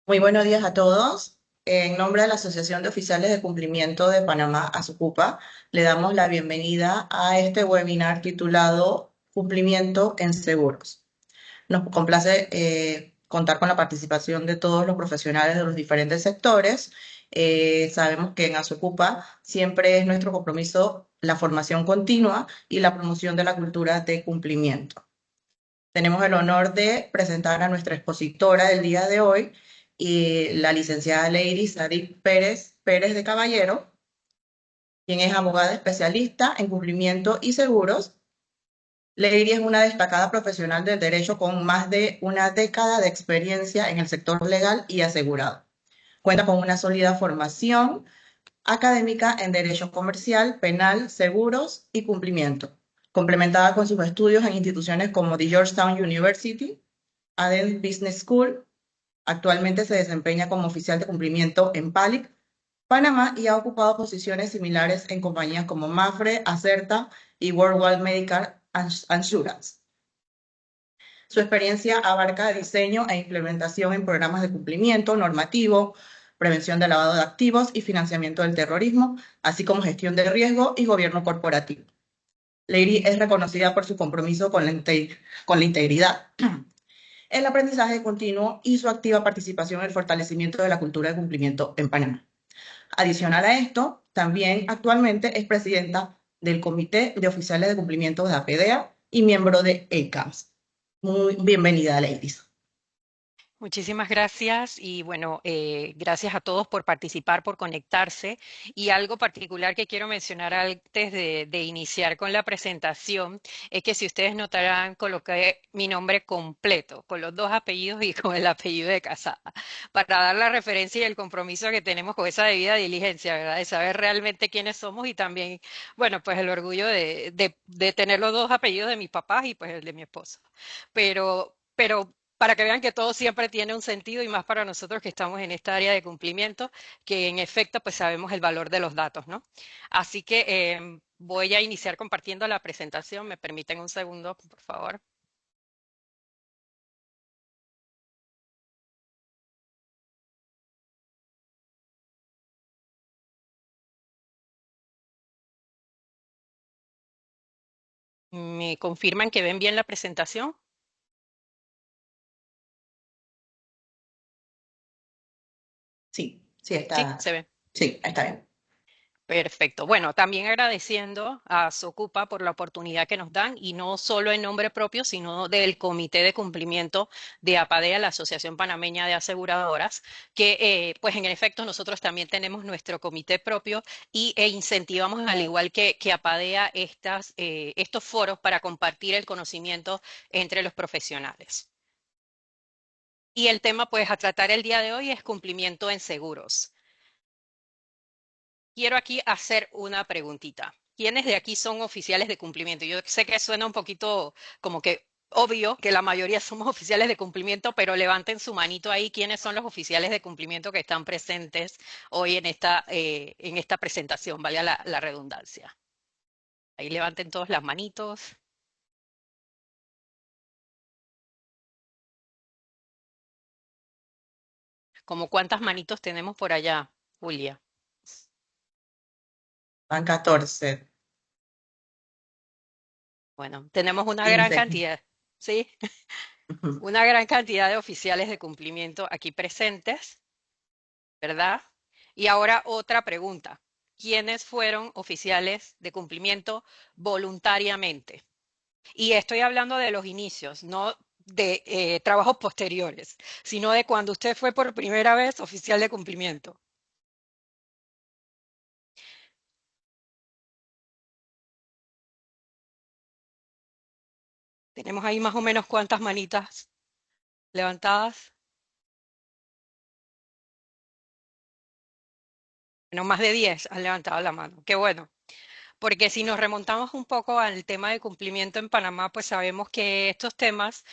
Muy buenos días a todos. En nombre de la Asociación de Oficiales de Cumplimiento de Panamá, ASUCUPA, le damos la bienvenida a este webinar titulado Cumplimiento en Seguros. Nos complace contar con la participación de todos los profesionales de los diferentes sectores. Sabemos que en ASUCUPA siempre es nuestro compromiso la formación continua y la promoción de la cultura de cumplimiento. Tenemos el honor de presentar a nuestra expositora del día de hoy, y la licenciada Lady Sadik Pérez de Caballero, quien es abogada especialista en cumplimiento y seguros. Lady es una destacada profesional del derecho con más de una década de experiencia en el sector legal y asegurado. Cuenta con una sólida formación académica en derecho comercial, penal, seguros y cumplimiento, complementada con sus estudios en instituciones como the Georgetown University, Adent Business School. Actualmente se desempeña como oficial de cumplimiento en PALIC, Panamá, y ha ocupado posiciones similares en compañías como Mafre, Acerta y Worldwide Medical Insurance. Su experiencia abarca diseño e implementación en programas de cumplimiento normativo, prevención de lavado de activos y financiamiento del terrorismo, así como gestión de riesgo y gobierno corporativo. Lady es reconocida por su compromiso con la integridad, el aprendizaje continuo y su activa participación en el fortalecimiento de la cultura de cumplimiento en Panamá. Adicional a esto, también actualmente es presidenta del Comité de Oficiales de Cumplimiento de APDEA y miembro de ECAMS. Muy bienvenida, ladies. Muchísimas gracias y bueno, gracias a todos por participar, por conectarse. Y algo particular que quiero mencionar antes de iniciar con la presentación es que si ustedes notarán, coloqué mi nombre completo, con los dos apellidos y con el apellido de casada, para dar la referencia y el compromiso que tenemos con esa debida diligencia, ¿verdad? De saber realmente quiénes somos y también, bueno, pues el orgullo de tener los dos apellidos de mis papás y pues el de mi esposo. Pero para que vean que todo siempre tiene un sentido y más para nosotros que estamos en esta área de cumplimiento, que en efecto pues sabemos el valor de los datos, ¿no? Así que voy a iniciar compartiendo la presentación. ¿Me permiten un segundo, por favor? ¿Me confirman que ven bien la presentación? Sí, sí, Sí, se ve. está bien. Perfecto. Bueno, también agradeciendo a Socupa por la oportunidad que nos dan y no solo en nombre propio, sino del Comité de Cumplimiento de APADEA, la Asociación Panameña de Aseguradoras, que pues en efecto nosotros también tenemos nuestro comité propio e incentivamos al igual que APADEA estos foros para compartir el conocimiento entre los profesionales. Y el tema pues a tratar el día de hoy es cumplimiento en seguros. Quiero aquí hacer una preguntita. ¿Quiénes de aquí son oficiales de cumplimiento? Yo sé que suena un poquito como que obvio que la mayoría somos oficiales de cumplimiento, pero levanten su manito ahí. ¿Quiénes son los oficiales de cumplimiento que están presentes hoy en esta presentación? Vaya la redundancia. Ahí levanten todos las manitos. ¿Como cuántas manitos tenemos por allá, Julia? Van 14, Bueno, tenemos una gran 15. cantidad, ¿sí? Ujú. Una gran cantidad de oficiales de cumplimiento aquí presentes. ¿Verdad? Y ahora otra pregunta. ¿Quiénes fueron oficiales de cumplimiento voluntariamente? Y estoy hablando de los inicios, no de trabajos posteriores, sino de cuando usted fue por primera vez oficial de cumplimiento. Tenemos ahí más o menos cuántas manitas levantadas. Bueno, más de 10 han levantado la mano. Qué bueno. Porque si nos remontamos un poco al tema de cumplimiento en Panamá, pues sabemos que estos temas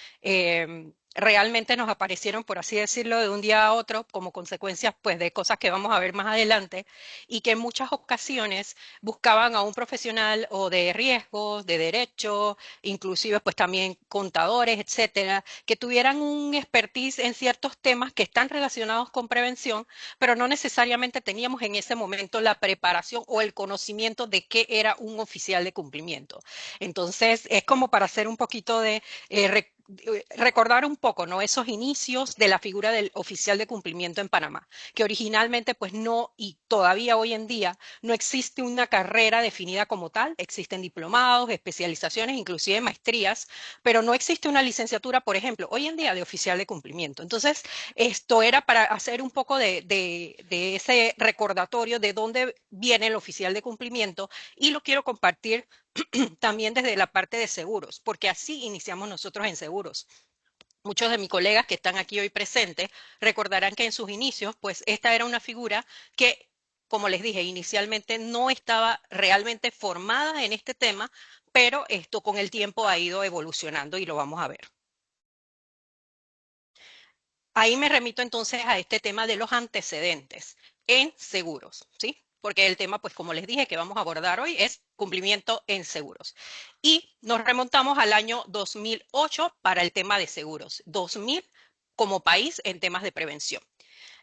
realmente nos aparecieron, por así decirlo, de un día a otro como consecuencias pues de cosas que vamos a ver más adelante y que en muchas ocasiones buscaban a un profesional o de riesgos, de derecho, inclusive pues también contadores, etcétera, que tuvieran un expertise en ciertos temas que están relacionados con prevención, pero no necesariamente teníamos en ese momento la preparación o el conocimiento de qué era un oficial de cumplimiento. Entonces, es como para hacer un poquito de recordar un poco, ¿no? Esos inicios de la figura del oficial de cumplimiento en Panamá, que originalmente pues no y todavía hoy en día no existe una carrera definida como tal, existen diplomados, especializaciones, inclusive maestrías, pero no existe una licenciatura, por ejemplo, hoy en día de oficial de cumplimiento. Entonces, esto era para hacer un poco de ese recordatorio de dónde viene el oficial de cumplimiento y lo quiero compartir también desde la parte de seguros, porque así iniciamos nosotros en seguros. Muchos de mis colegas que están aquí hoy presentes recordarán que en sus inicios, pues esta era una figura que, como les dije, inicialmente no estaba realmente formada en este tema, pero esto con el tiempo ha ido evolucionando y lo vamos a ver. Ahí me remito entonces a este tema de los antecedentes en seguros, ¿sí? Porque el tema, pues como les dije, que vamos a abordar hoy es cumplimiento en seguros. Y nos remontamos al año 2008 para el tema de seguros, 2000 como país en temas de prevención.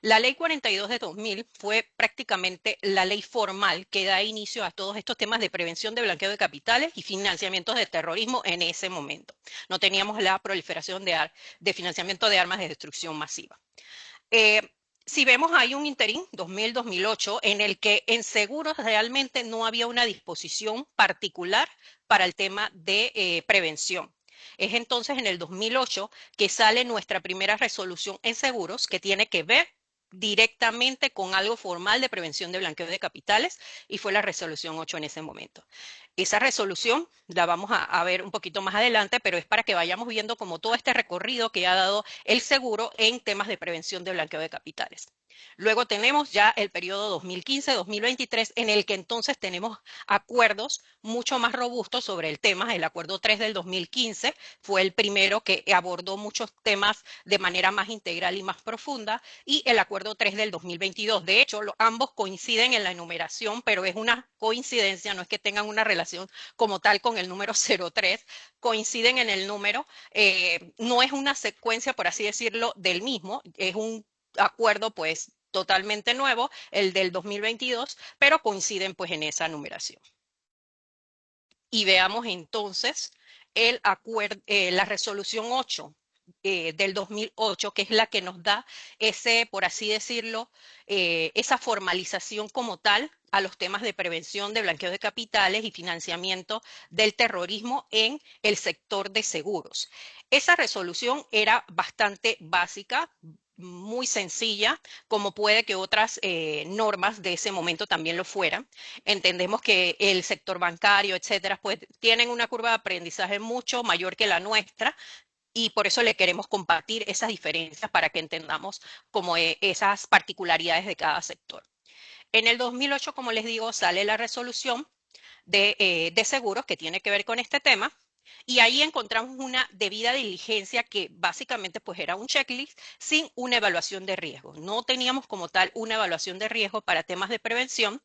La ley 42 de 2000 fue prácticamente la ley formal que da inicio a todos estos temas de prevención de blanqueo de capitales y financiamientos de terrorismo en ese momento. No teníamos la proliferación de financiamiento de armas de destrucción masiva. Eh, si vemos hay un interín 2000-2008 en el que en seguros realmente no había una disposición particular para el tema de prevención. Es entonces en el 2008 que sale nuestra primera resolución en seguros que tiene que ver directamente con algo formal de prevención de blanqueo de capitales y fue la resolución 8 en ese momento. Esa resolución la vamos a ver un poquito más adelante, pero es para que vayamos viendo como todo este recorrido que ha dado el seguro en temas de prevención de blanqueo de capitales. Luego tenemos ya el periodo 2015-2023 en el que entonces tenemos acuerdos mucho más robustos sobre el tema. El acuerdo 3 del 2015 fue el primero que abordó muchos temas de manera más integral y más profunda y el acuerdo 3 del 2022. De hecho, ambos coinciden en la enumeración, pero es una coincidencia, no es que tengan una relación como tal con el número 03, coinciden en el número, no es una secuencia, por así decirlo, del mismo, es un acuerdo pues totalmente nuevo, el del 2022, pero coinciden pues en esa numeración. Y veamos entonces la resolución 8 del 2008, que es la que nos da ese, por así decirlo, esa formalización como tal a los temas de prevención de blanqueo de capitales y financiamiento del terrorismo en el sector de seguros. Esa resolución era bastante básica, muy sencilla, como puede que otras normas de ese momento también lo fueran. Entendemos que el sector bancario, etcétera, pues tienen una curva de aprendizaje mucho mayor que la nuestra y por eso le queremos compartir esas diferencias para que entendamos como esas particularidades de cada sector. En el 2008, como les digo, sale la resolución de seguros que tiene que ver con este tema. Y ahí encontramos una debida diligencia que básicamente pues era un checklist sin una evaluación de riesgo. No teníamos como tal una evaluación de riesgo para temas de prevención.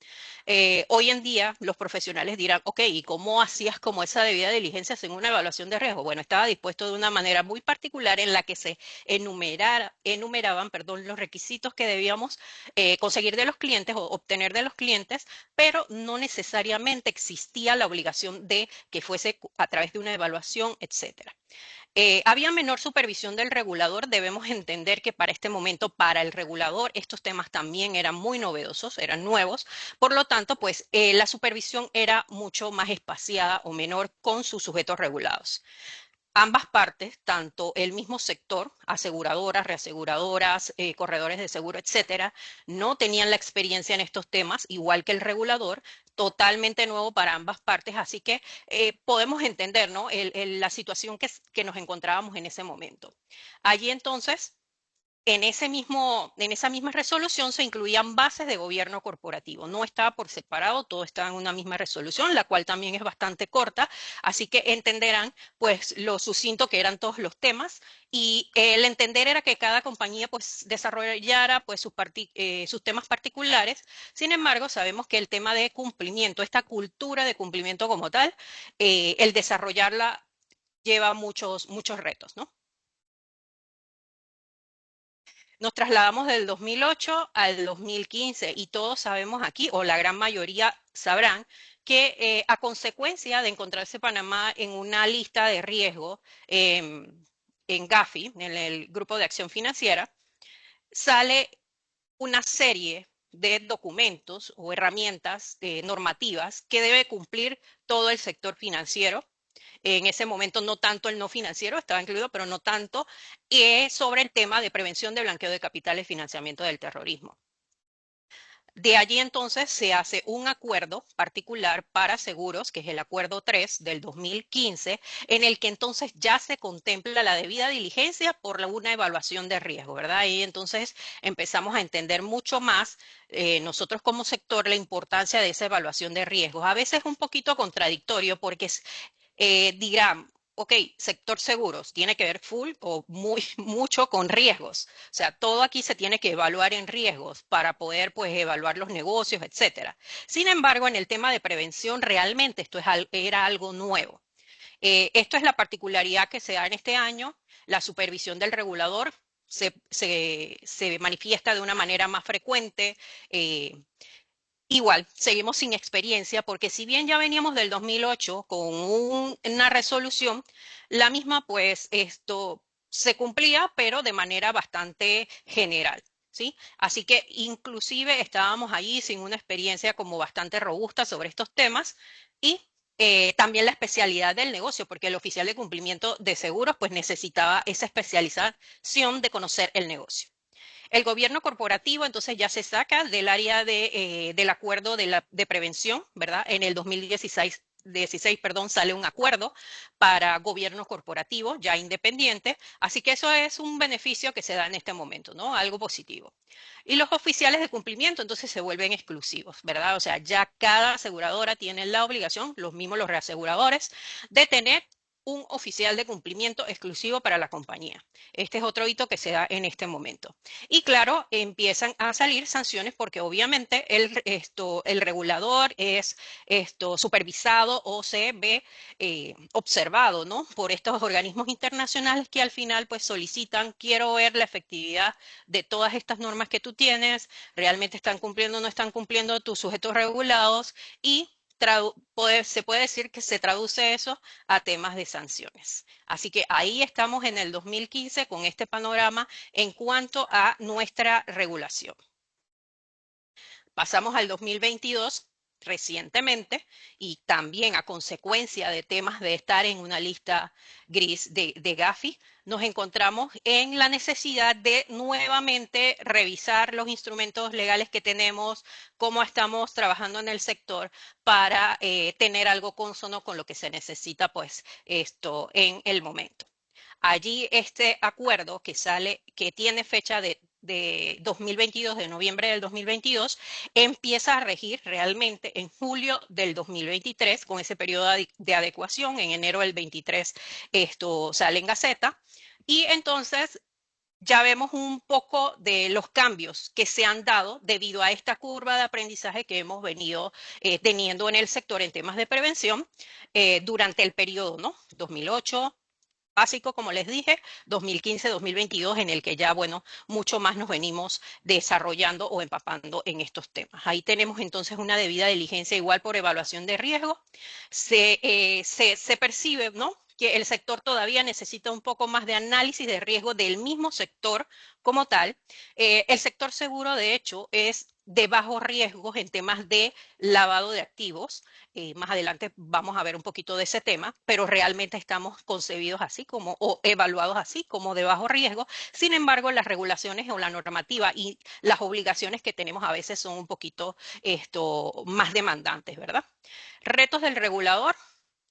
Hoy en día los profesionales dirán, ok, ¿y cómo hacías como esa debida diligencia sin una evaluación de riesgo? Bueno, estaba dispuesto de una manera muy particular en la que se enumeraban, perdón, los requisitos que debíamos conseguir de los clientes o obtener de los clientes, pero no necesariamente existía la obligación de que fuese a través de una evaluación, etcétera. Había menor supervisión del regulador. Debemos entender que para este momento, para el regulador, estos temas también eran muy novedosos, eran nuevos. Por lo tanto, pues la supervisión era mucho más espaciada o menor con sus sujetos regulados. Ambas partes, tanto el mismo sector, aseguradoras, reaseguradoras, corredores de seguro, etcétera, no tenían la experiencia en estos temas, igual que el regulador, totalmente nuevo para ambas partes, así que podemos entender, ¿no? La situación que nos encontrábamos en ese momento. Allí entonces en esa misma resolución se incluían bases de gobierno corporativo. No estaba por separado, todo estaba en una misma resolución, la cual también es bastante corta, así que entenderán pues lo sucinto que eran todos los temas y el entender era que cada compañía pues desarrollara pues sus temas particulares. Sin embargo, sabemos que el tema de cumplimiento, esta cultura de cumplimiento como tal, el desarrollarla lleva muchos retos, ¿no? Nos trasladamos del 2008 al 2015 y todos sabemos aquí, o la gran mayoría sabrán, que a consecuencia de encontrarse Panamá en una lista de riesgo en Gafi, en el Grupo de Acción Financiera, sale una serie de documentos o herramientas normativas que debe cumplir todo el sector financiero. En ese momento no tanto el no financiero estaba incluido, pero no tanto, y es sobre el tema de prevención de blanqueo de capitales y financiamiento del terrorismo. De allí entonces se hace un acuerdo particular para seguros, que es el acuerdo 3 del 2015, en el que entonces ya se contempla la debida diligencia por una evaluación de riesgo, ¿verdad? Y entonces empezamos a entender mucho más nosotros como sector la importancia de esa evaluación de riesgos. A veces es un poquito contradictorio porque dirán, ok, sector seguros tiene que ver full o muy mucho con riesgos. O sea, todo aquí se tiene que evaluar en riesgos para poder pues evaluar los negocios, etcétera. Sin embargo, en el tema de prevención realmente era algo nuevo. Esto es la particularidad que se da en este año. La supervisión del regulador se manifiesta de una manera más frecuente. Igual, seguimos sin experiencia porque si bien ya veníamos del 2008 con una resolución, la misma pues esto se cumplía, pero de manera bastante general, ¿sí? Así que inclusive estábamos allí sin una experiencia como bastante robusta sobre estos temas y también la especialidad del negocio, porque el oficial de cumplimiento de seguros pues necesitaba esa especialización de conocer el negocio. El gobierno corporativo entonces ya se saca del área del acuerdo de prevención, ¿verdad? En el 2016, perdón, sale un acuerdo para gobierno corporativo ya independiente, así que eso es un beneficio que se da en este momento, ¿no? Algo positivo. Y los oficiales de cumplimiento entonces se vuelven exclusivos, ¿verdad? O sea, ya cada aseguradora tiene la obligación, los mismos los reaseguradores, de tener un oficial de cumplimiento exclusivo para la compañía. Este es otro hito que se da en este momento. Y claro, empiezan a salir sanciones porque obviamente el regulador es supervisado o se ve observado, ¿no? Por estos organismos internacionales que al final pues solicitan, quiero ver la efectividad de todas estas normas que tú tienes, realmente están cumpliendo o no están cumpliendo tus sujetos regulados y se puede decir que se traduce eso a temas de sanciones. Así que ahí estamos en el 2015 con este panorama en cuanto a nuestra regulación. Pasamos al 2022 recientemente y también a consecuencia de temas de estar en una lista gris de Gafi, nos encontramos en la necesidad de nuevamente revisar los instrumentos legales que tenemos, cómo estamos trabajando en el sector para tener algo consono con lo que se necesita pues esto en el momento. Allí este acuerdo que sale, que tiene fecha de 2022, de noviembre del 2022, empieza a regir realmente en julio del 2023, con ese periodo de adecuación. En enero del 23 esto sale en Gaceta. Y entonces ya vemos un poco de los cambios que se han dado debido a esta curva de aprendizaje que hemos venido teniendo en el sector en temas de prevención durante el periodo, ¿no? 2008, básico, como les dije, 2015-2022, en el que ya, bueno, mucho más nos venimos desarrollando o empapando en estos temas. Ahí tenemos entonces una debida diligencia igual por evaluación de riesgo. Se percibe, ¿no?, que el sector todavía necesita un poco más de análisis de riesgo del mismo sector como tal. El sector seguro, de hecho, es de bajos riesgos en temas de lavado de activos. Más adelante vamos a ver un poquito de ese tema, pero realmente estamos concebidos así como, o evaluados así como de bajo riesgo. Sin embargo, las regulaciones o la normativa y las obligaciones que tenemos a veces son un poquito más demandantes, ¿verdad? Retos del regulador.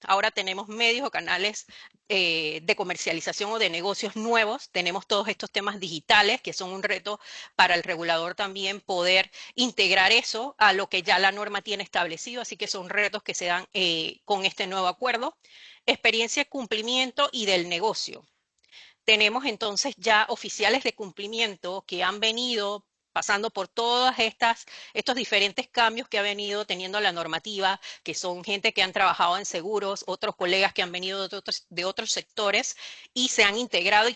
Ahora tenemos medios o canales de comercialización o de negocios nuevos. Tenemos todos estos temas digitales que son un reto para el regulador también poder integrar eso a lo que ya la norma tiene establecido. Así que son retos que se dan con este nuevo acuerdo. Experiencia de cumplimiento y del negocio. Tenemos entonces ya oficiales de cumplimiento que han venido pasando por todas estos diferentes cambios que ha venido teniendo la normativa, que son gente que han trabajado en seguros, otros colegas que han venido de otros sectores y se han integrado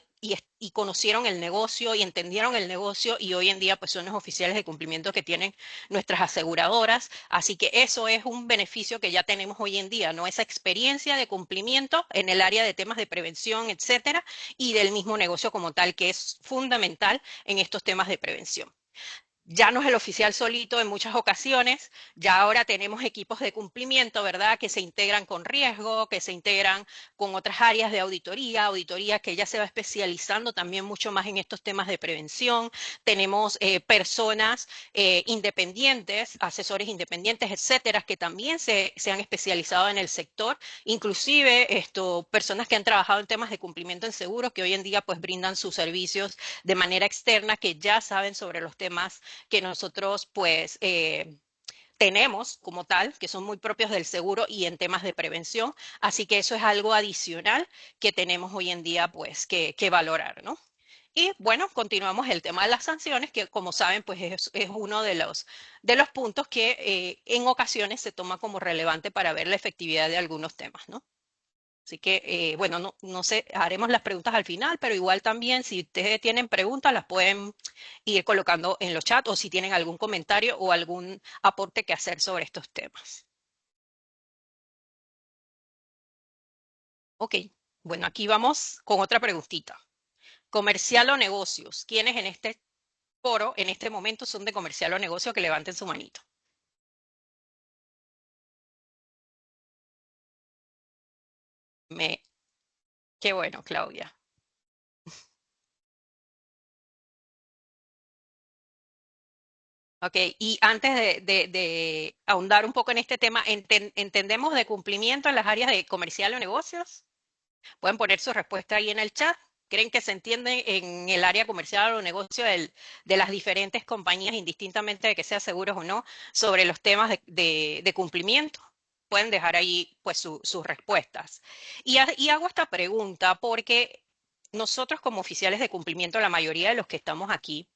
y conocieron el negocio y entendieron el negocio y hoy en día pues son los oficiales de cumplimiento que tienen nuestras aseguradoras. Así que eso es un beneficio que ya tenemos hoy en día, ¿no? Esa experiencia de cumplimiento en el área de temas de prevención, etcétera, y del mismo negocio como tal, que es fundamental en estos temas de prevención. Ya no es el oficial solito en muchas ocasiones, ya ahora tenemos equipos de cumplimiento, ¿verdad? Que se integran con riesgo, que se integran con otras áreas de auditoría, auditoría que ya se va especializando también mucho más en estos temas de prevención. Tenemos personas independientes, asesores independientes, etcétera, que también se han especializado en el sector, inclusive personas que han trabajado en temas de cumplimiento en seguros, que hoy en día pues brindan sus servicios de manera externa, que ya saben sobre los temas que nosotros pues tenemos como tal, que son muy propios del seguro y en temas de prevención. Así que eso es algo adicional que tenemos hoy en día pues que valorar, ¿no? Y bueno, continuamos el tema de las sanciones, que como saben, pues es uno de los puntos que en ocasiones se toma como relevante para ver la efectividad de algunos temas, ¿no? Así que, bueno, no sé, haremos las preguntas al final, pero igual también si ustedes tienen preguntas, las pueden ir colocando en los chats o si tienen algún comentario o algún aporte que hacer sobre estos temas. Ok, bueno, aquí vamos con otra preguntita. Comercial o negocios. ¿Quiénes en este foro, en este momento, son de comercial o negocio? Que levanten su manito. Me, qué bueno, Claudia. Ok, y antes de ahondar un poco en este tema, ¿entendemos de cumplimiento en las áreas de comercial o negocios? Pueden poner su respuesta ahí en el chat. ¿Creen que se entiende en el área comercial o negocio de las diferentes compañías, indistintamente de que sean seguros o no, sobre los temas de cumplimiento? Pueden dejar ahí pues sus respuestas. Y hago esta pregunta porque nosotros como oficiales de cumplimiento, la mayoría de los que estamos aquí,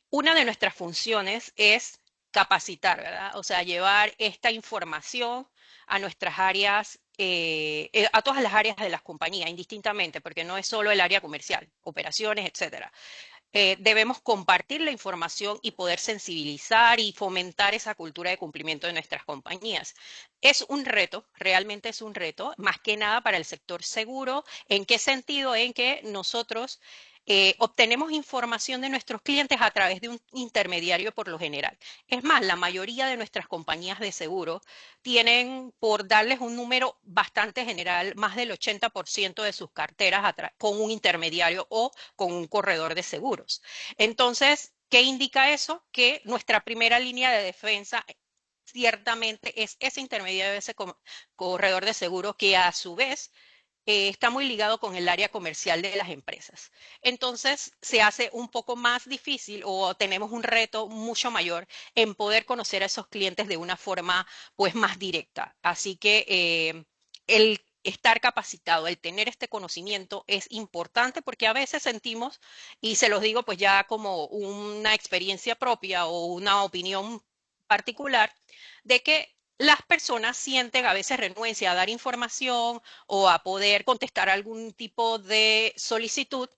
una de nuestras funciones es capacitar, ¿verdad? O sea, llevar esta información a nuestras áreas, a todas las áreas de las compañías, indistintamente, porque no es solo el área comercial, operaciones, etcétera. Debemos compartir la información y poder sensibilizar y fomentar esa cultura de cumplimiento de nuestras compañías. Es un reto, realmente es un reto, más que nada para el sector seguro. ¿En qué sentido? En que nosotros obtenemos información de nuestros clientes a través de un intermediario por lo general. Es más, la mayoría de nuestras compañías de seguro tienen, por darles un número bastante general, más del 80% de sus carteras con un intermediario o con un corredor de seguros. Entonces, ¿qué indica eso? Que nuestra primera línea de defensa ciertamente es ese intermediario, ese corredor de seguros que a su vez está muy ligado con el área comercial de las empresas. Entonces, se hace un poco más difícil o tenemos un reto mucho mayor en poder conocer a esos clientes de una forma pues más directa. Así que el estar capacitado, el tener este conocimiento es importante porque a veces sentimos, y se los digo pues ya como una experiencia propia o una opinión particular, de que las personas sienten a veces renuencia a dar información o a poder contestar algún tipo de solicitud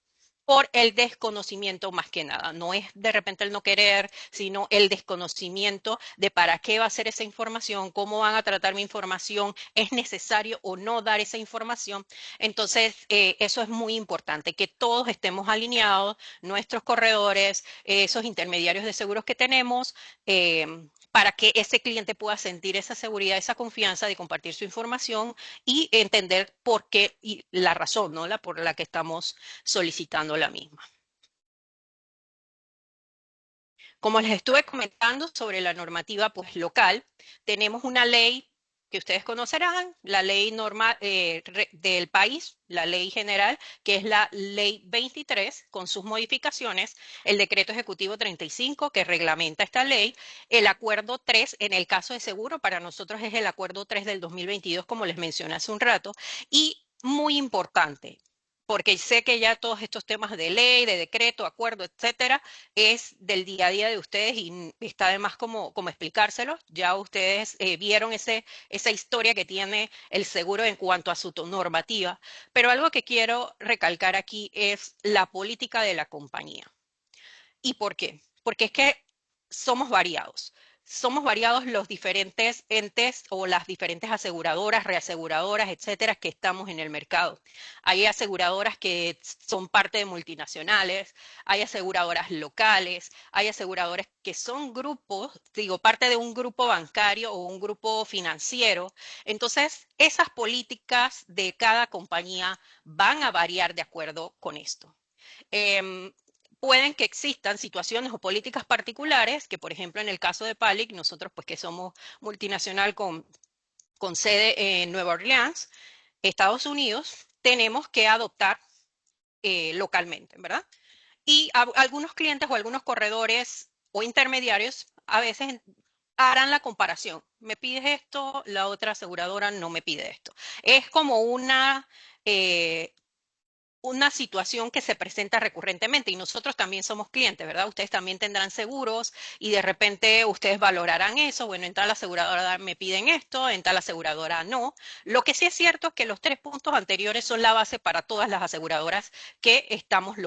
por el desconocimiento más que nada. No es de repente el no querer, sino el desconocimiento de para qué va a ser esa información, cómo van a tratar mi información, es necesario o no dar esa información. Entonces, eso es muy importante, que todos estemos alineados, nuestros corredores, esos intermediarios de seguros que tenemos, para que ese cliente pueda sentir esa seguridad, esa confianza de compartir su información y entender por qué y la razón, ¿no? Por la que estamos solicitando la misma. Como les estuve comentando sobre la normativa pues, local, tenemos una ley que ustedes conocerán, la ley normal del país, la ley general, que es la ley 23 con sus modificaciones, el decreto ejecutivo 35 que reglamenta esta ley, el acuerdo 3 en el caso de seguro, para nosotros es el acuerdo 3 del 2022, como les mencioné hace un rato, y muy importante, porque sé que ya todos estos temas de ley, de decreto, acuerdo, etcétera, es del día a día de ustedes y está además como explicárselos. Ya ustedes vieron esa historia que tiene el seguro en cuanto a su normativa, pero algo que quiero recalcar aquí es la política de la compañía. ¿Y por qué? Porque es que somos variados. Somos variados los diferentes entes o las diferentes aseguradoras, reaseguradoras, etcétera, que estamos en el mercado. Hay aseguradoras que son parte de multinacionales, hay aseguradoras locales, hay aseguradoras que son grupos, digo, parte de un grupo bancario o un grupo financiero. Entonces, esas políticas de cada compañía van a variar de acuerdo con esto. Eh, Pueden que existan situaciones o políticas particulares, que por ejemplo en el caso de PALIC, nosotros pues que somos multinacional con sede en Nueva Orleans, Estados Unidos, tenemos que adoptar localmente, ¿verdad? Y algunos clientes o algunos corredores o intermediarios a veces harán la comparación. Me pides esto, la otra aseguradora no me pide esto. Es como eh, una situación que se presenta recurrentemente y nosotros también somos clientes, ¿verdad? Ustedes también tendrán seguros y de repente ustedes valorarán eso. Bueno, en tal aseguradora me piden esto, en tal aseguradora no. Lo que sí es cierto es que los tres puntos anteriores son la base para todas las aseguradoras que estamos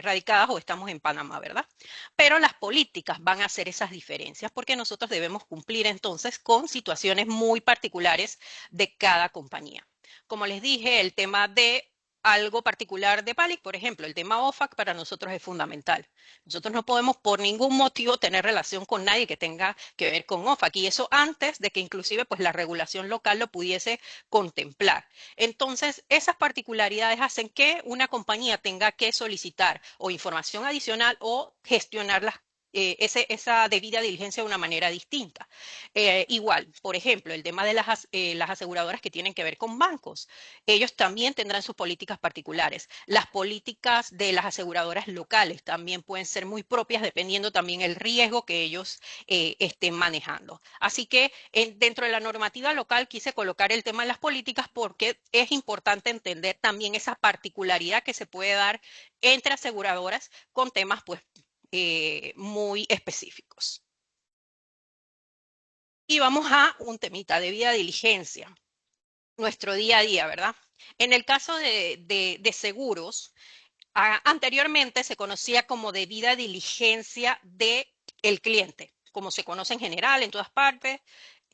radicadas o estamos en Panamá, ¿verdad? Pero las políticas van a hacer esas diferencias porque nosotros debemos cumplir entonces con situaciones muy particulares de cada compañía. Como les dije, el tema de algo particular de PALIC, por ejemplo, el tema OFAC para nosotros es fundamental. Nosotros no podemos por ningún motivo tener relación con nadie que tenga que ver con OFAC y eso antes de que inclusive pues la regulación local lo pudiese contemplar. Entonces, esas particularidades hacen que una compañía tenga que solicitar o información adicional o gestionar esa debida diligencia de una manera distinta. Igual, por ejemplo, el tema de las aseguradoras que tienen que ver con bancos. Ellos también tendrán sus políticas particulares. Las políticas de las aseguradoras locales también pueden ser muy propias dependiendo también el riesgo que ellos estén manejando. Así que dentro de la normativa local quise colocar el tema de las políticas porque es importante entender también esa particularidad que se puede dar entre aseguradoras con temas pues muy específicos. Y vamos a un temita de vida diligencia, nuestro día a día, ¿verdad? En el caso de seguros, anteriormente se conocía como debida diligencia del cliente, como se conoce en general en todas partes,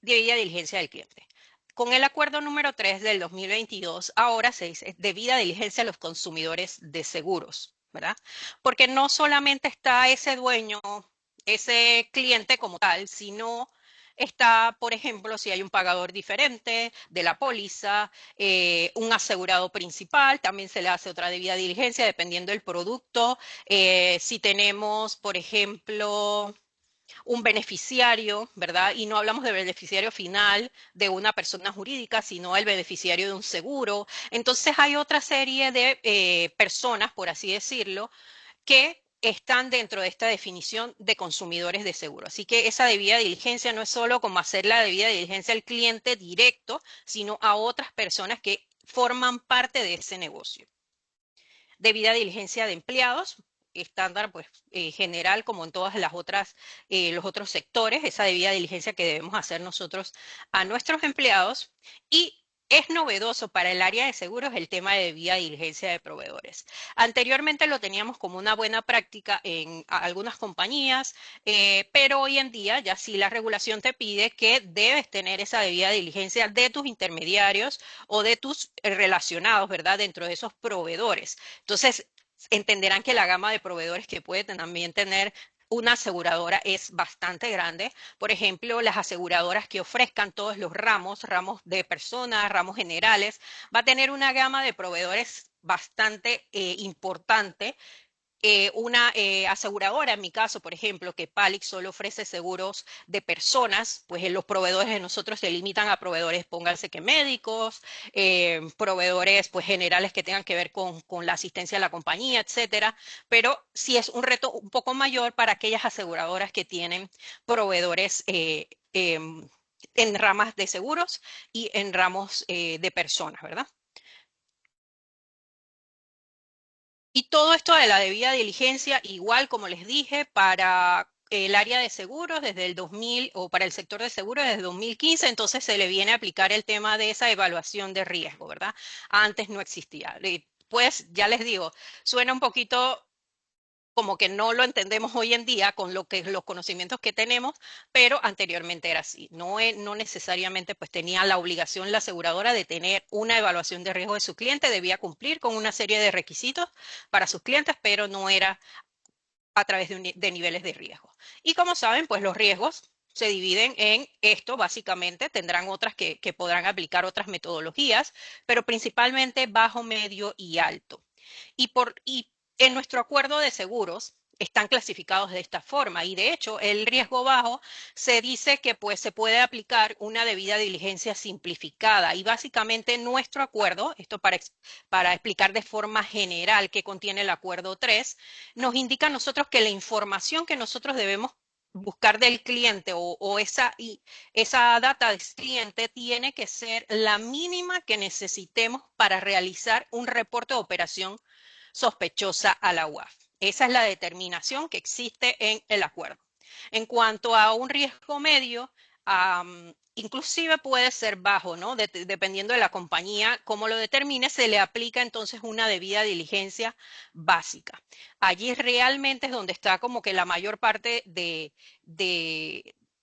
debida diligencia del cliente. Con el acuerdo número 3 del 2022, ahora se dice debida diligencia a los consumidores de seguros, ¿verdad? Porque no solamente está ese dueño, ese cliente como tal, sino está, por ejemplo, si hay un pagador diferente de la póliza, un asegurado principal, también se le hace otra debida diligencia dependiendo del producto. Si tenemos, por ejemplo, un beneficiario, ¿verdad? Y no hablamos de beneficiario final de una persona jurídica, sino el beneficiario de un seguro. Entonces hay otra serie de personas, por así decirlo, que están dentro de esta definición de consumidores de seguro. Así que esa debida diligencia no es solo como hacer la debida diligencia al cliente directo, sino a otras personas que forman parte de ese negocio. Debida diligencia de empleados, estándar pues general como en todas las otras los otros sectores, esa debida diligencia que debemos hacer nosotros a nuestros empleados y es novedoso para el área de seguros el tema de debida diligencia de proveedores. Anteriormente lo teníamos como una buena práctica en algunas compañías, pero hoy en día ya sí la regulación te pide que debes tener esa debida diligencia de tus intermediarios o de tus relacionados, ¿verdad? Dentro de esos proveedores. Entonces, entenderán que la gama de proveedores que puede también tener una aseguradora es bastante grande. Por ejemplo, las aseguradoras que ofrezcan todos los ramos de personas, ramos generales, va a tener una gama de proveedores bastante importante una aseguradora, en mi caso, por ejemplo, que Palix solo ofrece seguros de personas, pues los proveedores de nosotros se limitan a proveedores, pónganse que médicos, proveedores pues generales que tengan que ver con la asistencia de la compañía, etcétera. Pero sí es un reto un poco mayor para aquellas aseguradoras que tienen proveedores en ramas de seguros y en ramos de personas, ¿verdad? Y todo esto de la debida diligencia, igual como les dije, para el área de seguros desde el 2000 o para el sector de seguros desde 2015, entonces se le viene a aplicar el tema de esa evaluación de riesgo, ¿verdad? Antes no existía. Pues ya les digo, suena un poquito como que no lo entendemos hoy en día con lo que los conocimientos que tenemos, pero anteriormente era así. No, no necesariamente pues tenía la obligación la aseguradora de tener una evaluación de riesgo de su cliente, debía cumplir con una serie de requisitos para sus clientes, pero no era a través de niveles de riesgo. Y como saben, pues los riesgos se dividen en esto, básicamente, tendrán otras que podrán aplicar otras metodologías, pero principalmente bajo, medio y alto. Y en nuestro acuerdo de seguros están clasificados de esta forma y de hecho el riesgo bajo se dice que pues se puede aplicar una debida diligencia simplificada y básicamente nuestro acuerdo, esto para explicar de forma general que contiene el acuerdo 3, nos indica a nosotros que la información que nosotros debemos buscar del cliente o esa data del cliente tiene que ser la mínima que necesitemos para realizar un reporte de operación sospechosa a la UAF. Esa es la determinación que existe en el acuerdo. En cuanto a un riesgo medio, inclusive puede ser bajo, ¿no? Dependiendo de la compañía, cómo lo determine, se le aplica entonces una debida diligencia básica. Allí realmente es donde está como que la mayor parte de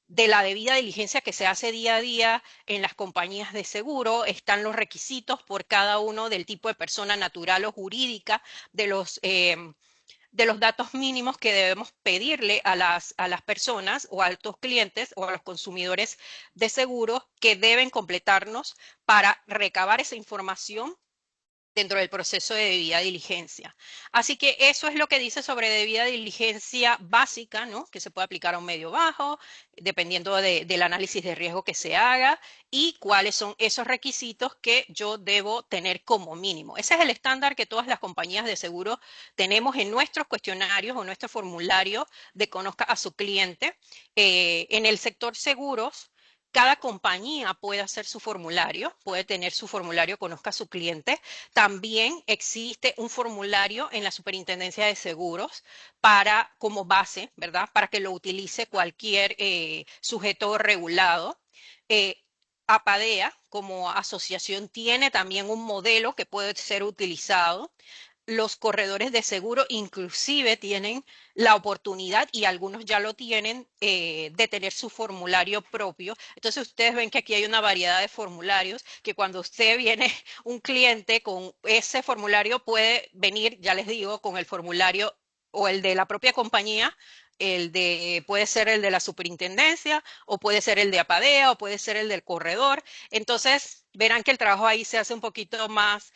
la debida diligencia que se hace día a día en las compañías de seguro. Están los requisitos por cada uno del tipo de persona natural o jurídica, de los datos mínimos que debemos pedirle a las personas o a los clientes o a los consumidores de seguros que deben completarnos para recabar esa información dentro del proceso de debida diligencia. Así que eso es lo que dice sobre debida diligencia básica, ¿no? Que se puede aplicar a un medio bajo, dependiendo del análisis de riesgo que se haga y cuáles son esos requisitos que yo debo tener como mínimo. Ese es el estándar que todas las compañías de seguro tenemos en nuestros cuestionarios o nuestro formulario de conozca a su cliente. En el sector seguros, cada compañía puede hacer su formulario, puede tener su formulario Conozca a su cliente. También existe un formulario en la Superintendencia de Seguros como base, ¿verdad? Para que lo utilice cualquier sujeto regulado. Eh, APADEA como asociación tiene también un modelo que puede ser utilizado. Los corredores de seguro inclusive tienen la oportunidad, y algunos ya lo tienen, de tener su formulario propio. Entonces ustedes ven que aquí hay una variedad de formularios, que cuando usted viene un cliente con ese formulario puede venir, ya les digo, con el formulario o el de la propia compañía, puede ser el de la superintendencia, o puede ser el de APADEA, o puede ser el del corredor. Entonces verán que el trabajo ahí se hace un poquito más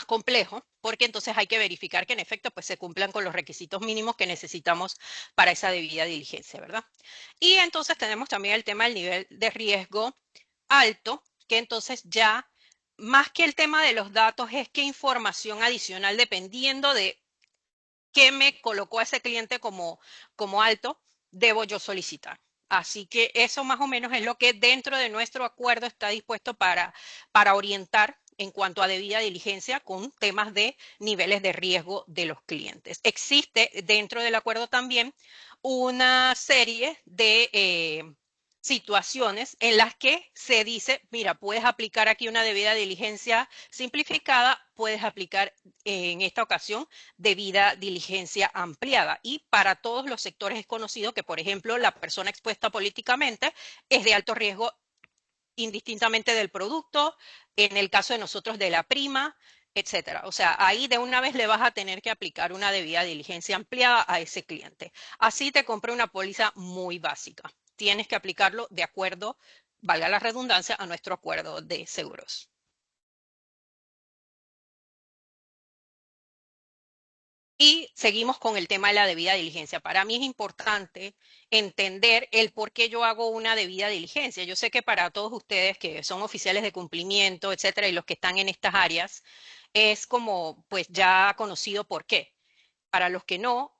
complejo, porque entonces hay que verificar que en efecto pues se cumplan con los requisitos mínimos que necesitamos para esa debida diligencia, ¿verdad? Y entonces tenemos también el tema del nivel de riesgo alto, que entonces ya más que el tema de los datos es qué información adicional, dependiendo de qué me colocó a ese cliente como alto, debo yo solicitar. Así que eso más o menos es lo que dentro de nuestro acuerdo está dispuesto para orientar en cuanto a debida diligencia con temas de niveles de riesgo de los clientes. Existe dentro del acuerdo también una serie de situaciones en las que se dice, mira, puedes aplicar aquí una debida diligencia simplificada, puedes aplicar en esta ocasión debida diligencia ampliada. Y para todos los sectores es conocido que, por ejemplo, la persona expuesta políticamente es de alto riesgo indistintamente del producto, en el caso de nosotros de la prima, etcétera. O sea, ahí de una vez le vas a tener que aplicar una debida diligencia ampliada a ese cliente. Así te compra una póliza muy básica. Tienes que aplicarlo de acuerdo, valga la redundancia, a nuestro acuerdo de seguros. Y seguimos con el tema de la debida diligencia. Para mí es importante entender el por qué yo hago una debida diligencia. Yo sé que para todos ustedes que son oficiales de cumplimiento, etcétera, y los que están en estas áreas, es como pues ya conocido por qué. Para los que no,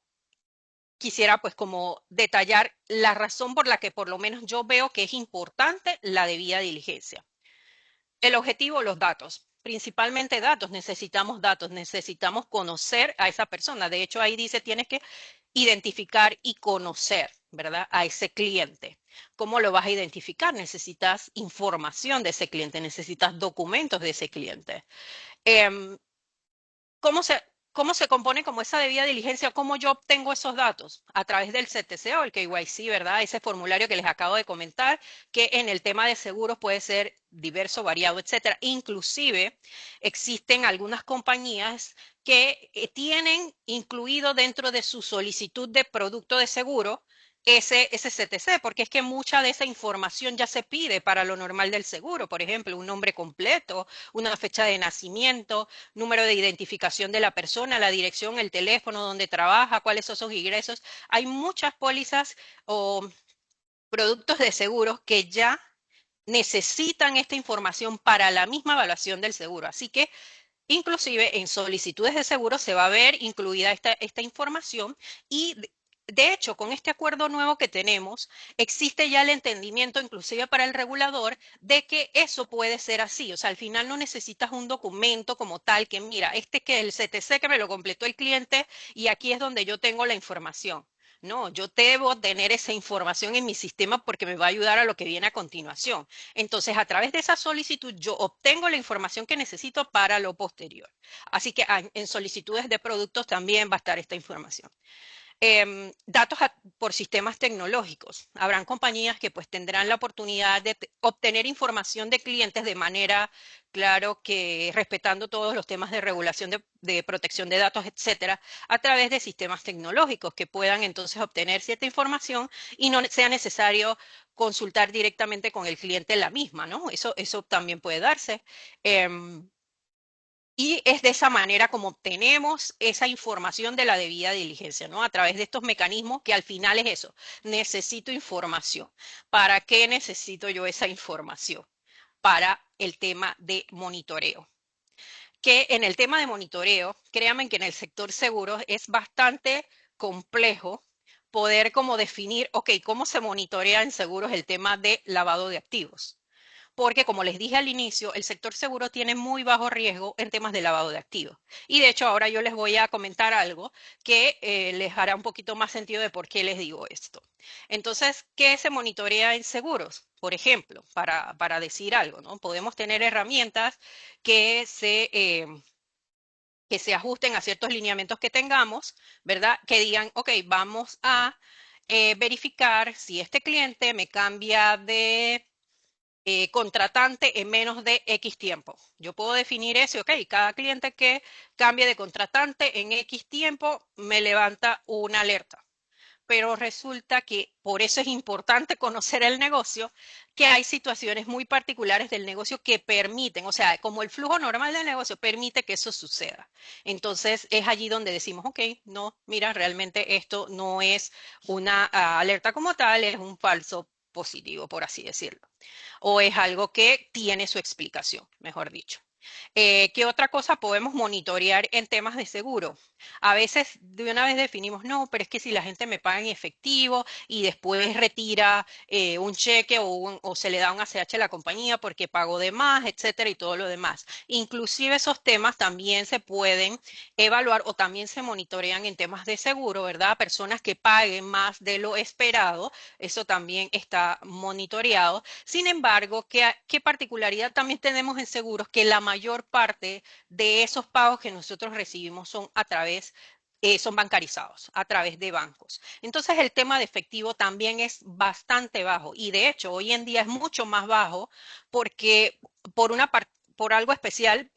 quisiera pues como detallar la razón por la que por lo menos yo veo que es importante la debida diligencia. El objetivo, los datos. Principalmente datos, necesitamos conocer a esa persona. De hecho, ahí dice, tienes que identificar y conocer, ¿verdad? A ese cliente. ¿Cómo lo vas a identificar? Necesitas información de ese cliente, necesitas documentos de ese cliente. Eh, ¿Cómo se, cómo se compone como esa debida diligencia? ¿Cómo yo obtengo esos datos? A través del CTC o el KYC, ¿verdad? Ese formulario que les acabo de comentar, que en el tema de seguros puede ser diverso, variado, etcétera. Inclusive existen algunas compañías que tienen incluido dentro de su solicitud de producto de seguro ese CTC, porque es que mucha de esa información ya se pide para lo normal del seguro, por ejemplo, un nombre completo, una fecha de nacimiento, número de identificación de la persona, la dirección, el teléfono donde trabaja, cuáles son sus ingresos. Hay muchas pólizas o productos de seguros que ya necesitan esta información para la misma evaluación del seguro. Así que inclusive en solicitudes de seguro se va a ver incluida esta información y de hecho, con este acuerdo nuevo que tenemos, existe ya el entendimiento, inclusive para el regulador, de que eso puede ser así. O sea, al final no necesitas un documento como tal que, mira, este que el CTC que me lo completó el cliente y aquí es donde yo tengo la información. No, yo debo tener esa información en mi sistema porque me va a ayudar a lo que viene a continuación. Entonces, a través de esa solicitud, yo obtengo la información que necesito para lo posterior. Así que en solicitudes de productos también va a estar esta información. Datos por sistemas tecnológicos. Habrán compañías que pues tendrán la oportunidad de obtener información de clientes de manera, claro, que respetando todos los temas de regulación de protección de datos, etcétera, a través de sistemas tecnológicos que puedan entonces obtener cierta información y no sea necesario consultar directamente con el cliente la misma, ¿no? Eso también puede darse. Eh, y es de esa manera como obtenemos esa información de la debida diligencia, ¿no? A través de estos mecanismos que al final es eso, necesito información. ¿Para qué necesito yo esa información? Para el tema de monitoreo. Que en el tema de monitoreo, créanme que en el sector seguros es bastante complejo poder como definir, ok, ¿cómo se monitorea en seguros el tema de lavado de activos? Porque como les dije al inicio, el sector seguro tiene muy bajo riesgo en temas de lavado de activos. Y de hecho ahora yo les voy a comentar algo que les hará un poquito más sentido de por qué les digo esto. Entonces, ¿qué se monitorea en seguros? Por ejemplo, para decir algo, ¿no? Podemos tener herramientas que que se ajusten a ciertos lineamientos que tengamos, ¿verdad? Que digan, ok, vamos a verificar si este cliente me cambia de contratante en menos de X tiempo. Yo puedo definir eso, ok, cada cliente que cambie de contratante en X tiempo me levanta una alerta. Pero resulta que por eso es importante conocer el negocio, que hay situaciones muy particulares del negocio que permiten, o sea, como el flujo normal del negocio permite que eso suceda. Entonces es allí donde decimos, ok, no, mira, realmente esto no es una alerta como tal, es un falso positivo, por así decirlo. O es algo que tiene su explicación, mejor dicho. ¿Qué otra cosa podemos monitorear en temas de seguro? A veces de una vez definimos, no, pero es que si la gente me paga en efectivo y después retira un cheque o se le da un ACH a la compañía porque pagó de más, etcétera, y todo lo demás. Inclusive esos temas también se pueden evaluar o también se monitorean en temas de seguro, ¿verdad? Personas que paguen más de lo esperado, eso también está monitoreado. Sin embargo, ¿qué particularidad también tenemos en seguros? Que la mayor parte de esos pagos que nosotros recibimos son a través son bancarizados a través de bancos. Entonces el tema de efectivo también es bastante bajo y de hecho hoy en día es mucho más bajo porque por una parte por algo especial,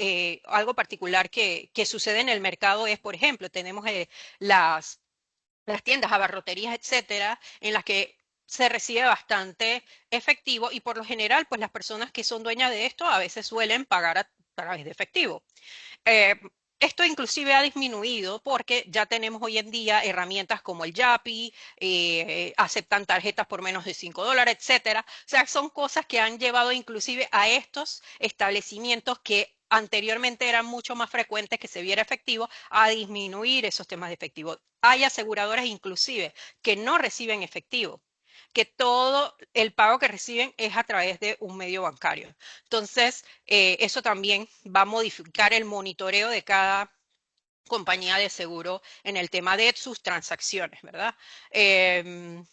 algo particular que sucede en el mercado es, por ejemplo, tenemos las tiendas, abarroterías, etcétera, en las que se recibe bastante efectivo y por lo general, pues las personas que son dueñas de esto a veces suelen pagar a través de efectivo. Eh, Esto inclusive ha disminuido porque ya tenemos hoy en día herramientas como el Yapi, aceptan tarjetas por menos de $5, etcétera. O sea, son cosas que han llevado inclusive a estos establecimientos que anteriormente eran mucho más frecuentes que se viera efectivo, a disminuir esos temas de efectivo. Hay aseguradoras inclusive que no reciben efectivo, que todo el pago que reciben es a través de un medio bancario. Entonces, eso también va a modificar el monitoreo de cada compañía de seguro en el tema de sus transacciones, ¿verdad? Eh,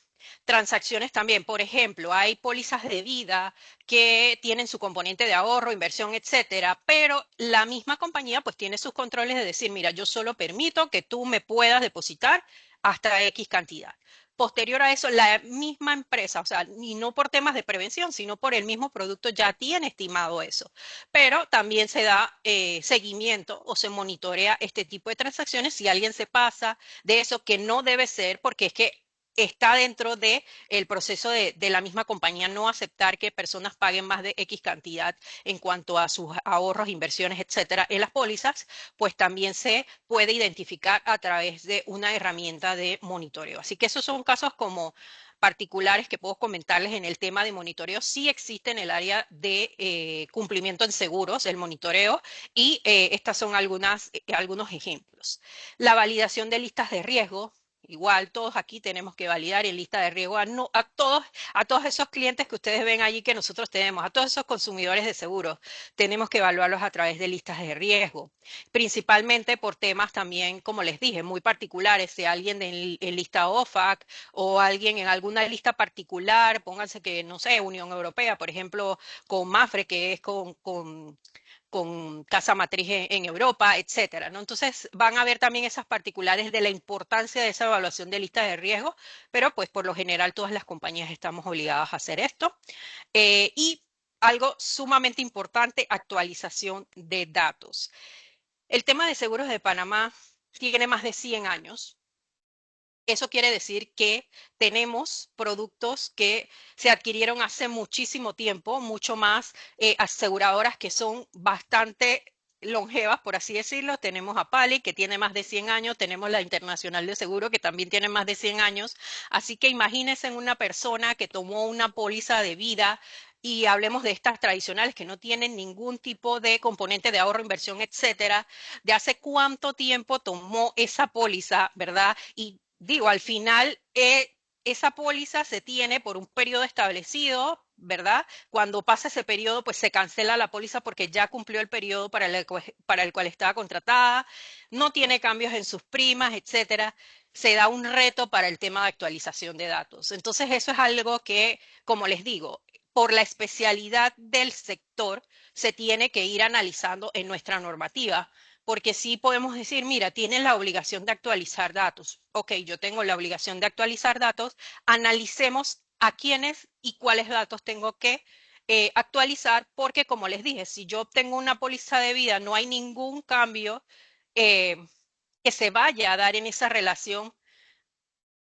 Transacciones también, por ejemplo, hay pólizas de vida que tienen su componente de ahorro, inversión, etcétera, pero la misma compañía pues tiene sus controles de decir, mira, yo solo permito que tú me puedas depositar hasta X cantidad. Posterior a eso, la misma empresa, o sea, y no por temas de prevención, sino por el mismo producto, ya tiene estimado eso. Pero también se da seguimiento o se monitorea este tipo de transacciones si alguien se pasa de eso, que no debe ser, porque es que está dentro de el proceso de la misma compañía no aceptar que personas paguen más de X cantidad en cuanto a sus ahorros, inversiones, etcétera, en las pólizas, pues también se puede identificar a través de una herramienta de monitoreo. Así que esos son casos como particulares que puedo comentarles en el tema de monitoreo. Sí existe en el área de cumplimiento en seguros, el monitoreo, y estas son algunos ejemplos. La validación de listas de riesgo. Igual, todos aquí tenemos que validar en lista de riesgo no, a todos esos clientes que ustedes ven allí que nosotros tenemos, a todos esos consumidores de seguros, tenemos que evaluarlos a través de listas de riesgo, principalmente por temas también, como les dije, muy particulares, si alguien en lista OFAC o alguien en alguna lista particular, pónganse que, no sé, Unión Europea, por ejemplo, con MAFRE, que es con casa matriz en Europa, etcétera, ¿no? Entonces van a ver también esas particulares de la importancia de esa evaluación de listas de riesgo, pero pues por lo general todas las compañías estamos obligadas a hacer esto. Y algo sumamente importante, actualización de datos. El tema de seguros de Panamá tiene más de 100 años. Eso quiere decir que tenemos productos que se adquirieron hace muchísimo tiempo, mucho más aseguradoras que son bastante longevas, por así decirlo. Tenemos a Pali, que tiene más de 100 años, tenemos la Internacional de Seguro, que también tiene más de 100 años. Así que imagínense en una persona que tomó una póliza de vida y hablemos de estas tradicionales que no tienen ningún tipo de componente de ahorro, inversión, etcétera, de hace cuánto tiempo tomó esa póliza, ¿verdad? Y digo, al final esa póliza se tiene por un periodo establecido, ¿verdad? Cuando pasa ese periodo, pues se cancela la póliza porque ya cumplió el periodo para el cual estaba contratada, no tiene cambios en sus primas, etcétera. Se da un reto para el tema de actualización de datos. Entonces, eso es algo que, como les digo, por la especialidad del sector, se tiene que ir analizando en nuestra normativa porque sí podemos decir, mira, tienen la obligación de actualizar datos. Ok, yo tengo la obligación de actualizar datos, analicemos a quiénes y cuáles datos tengo que actualizar, porque como les dije, si yo obtengo una póliza de vida, no hay ningún cambio eh, que se vaya a dar en esa relación.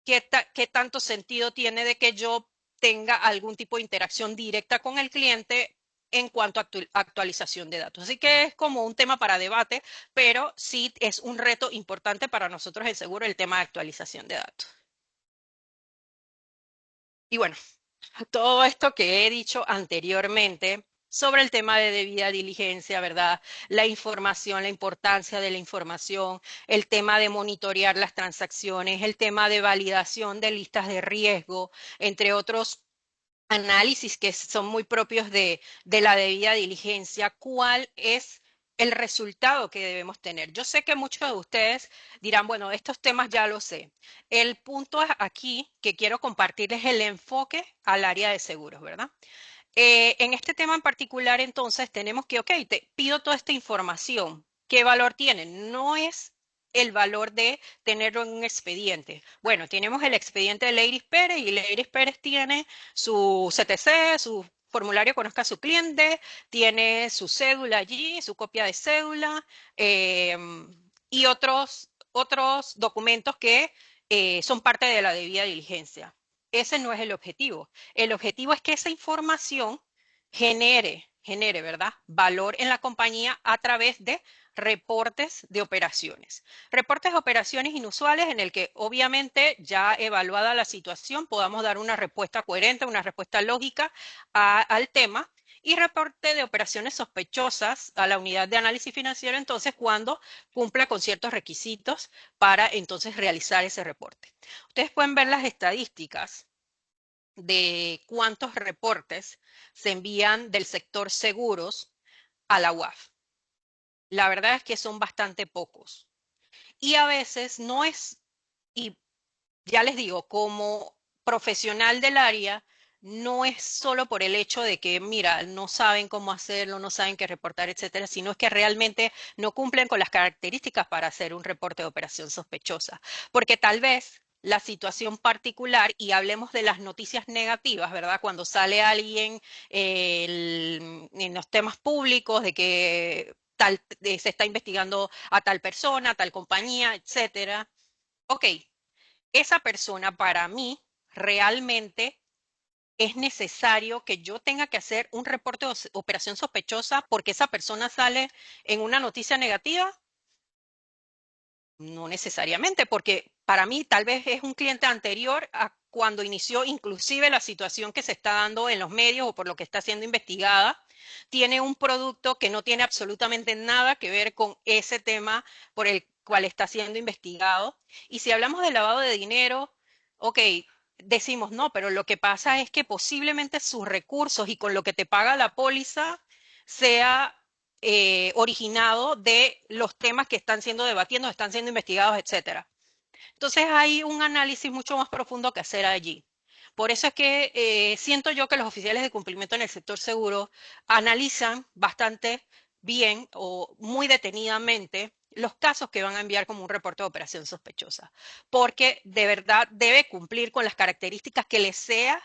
¿Qué tanto sentido tiene de que yo tenga algún tipo de interacción directa con el cliente en cuanto a actualización de datos? Así que es como un tema para debate, pero sí es un reto importante para nosotros en seguro el tema de actualización de datos. Y bueno, todo esto que he dicho anteriormente sobre el tema de debida diligencia, ¿verdad? La información, la importancia de la información, el tema de monitorear las transacciones, el tema de validación de listas de riesgo, entre otros análisis que son muy propios de la debida diligencia. ¿Cuál es el resultado que debemos tener? Yo sé que muchos de ustedes dirán, bueno, estos temas ya lo sé. El punto aquí que quiero compartir es el enfoque al área de seguros, ¿verdad? En este tema en particular, entonces, tenemos que, ok, te pido toda esta información. ¿Qué valor tiene? No es el valor de tenerlo en un expediente. Bueno, tenemos el expediente de Leiris Pérez y Leiris Pérez tiene su CTC, su formulario conozca a su cliente, tiene su cédula allí, su copia de cédula eh, y otros documentos que son parte de la debida diligencia. Ese no es el objetivo. El objetivo es que esa información genere genere, ¿verdad? Valor en la compañía a través de reportes de operaciones. Reportes de operaciones inusuales en el que obviamente ya evaluada la situación podamos dar una respuesta coherente, una respuesta lógica al tema y reporte de operaciones sospechosas a la unidad de análisis financiero entonces cuando cumpla con ciertos requisitos para entonces realizar ese reporte. Ustedes pueden ver las estadísticas de cuántos reportes se envían del sector seguros a la UAF. La verdad es que son bastante pocos. Y a veces no es, y ya les digo, como profesional del área, no es solo por el hecho de que, mira, no saben cómo hacerlo, no saben qué reportar, etcétera, sino es que realmente no cumplen con las características para hacer un reporte de operación sospechosa. Porque tal vez la situación particular, y hablemos de las noticias negativas, ¿verdad? Cuando sale alguien en los temas públicos de que se está investigando a tal persona, a tal compañía, etcétera. Ok, esa persona para mí realmente es necesario que yo tenga que hacer un reporte de operación sospechosa porque esa persona sale en una noticia negativa. No necesariamente, porque para mí tal vez es un cliente anterior a cuando inició inclusive la situación que se está dando en los medios o por lo que está siendo investigada. Tiene un producto que no tiene absolutamente nada que ver con ese tema por el cual está siendo investigado. Y si hablamos de lavado de dinero, ok, decimos no, pero lo que pasa es que posiblemente sus recursos y con lo que te paga la póliza sea originado de los temas que están siendo debatiendo, están siendo investigados, etcétera. Entonces hay un análisis mucho más profundo que hacer allí. Por eso es que siento yo que los oficiales de cumplimiento en el sector seguro analizan bastante bien o muy detenidamente los casos que van a enviar como un reporte de operación sospechosa, porque de verdad debe cumplir con las características que le sea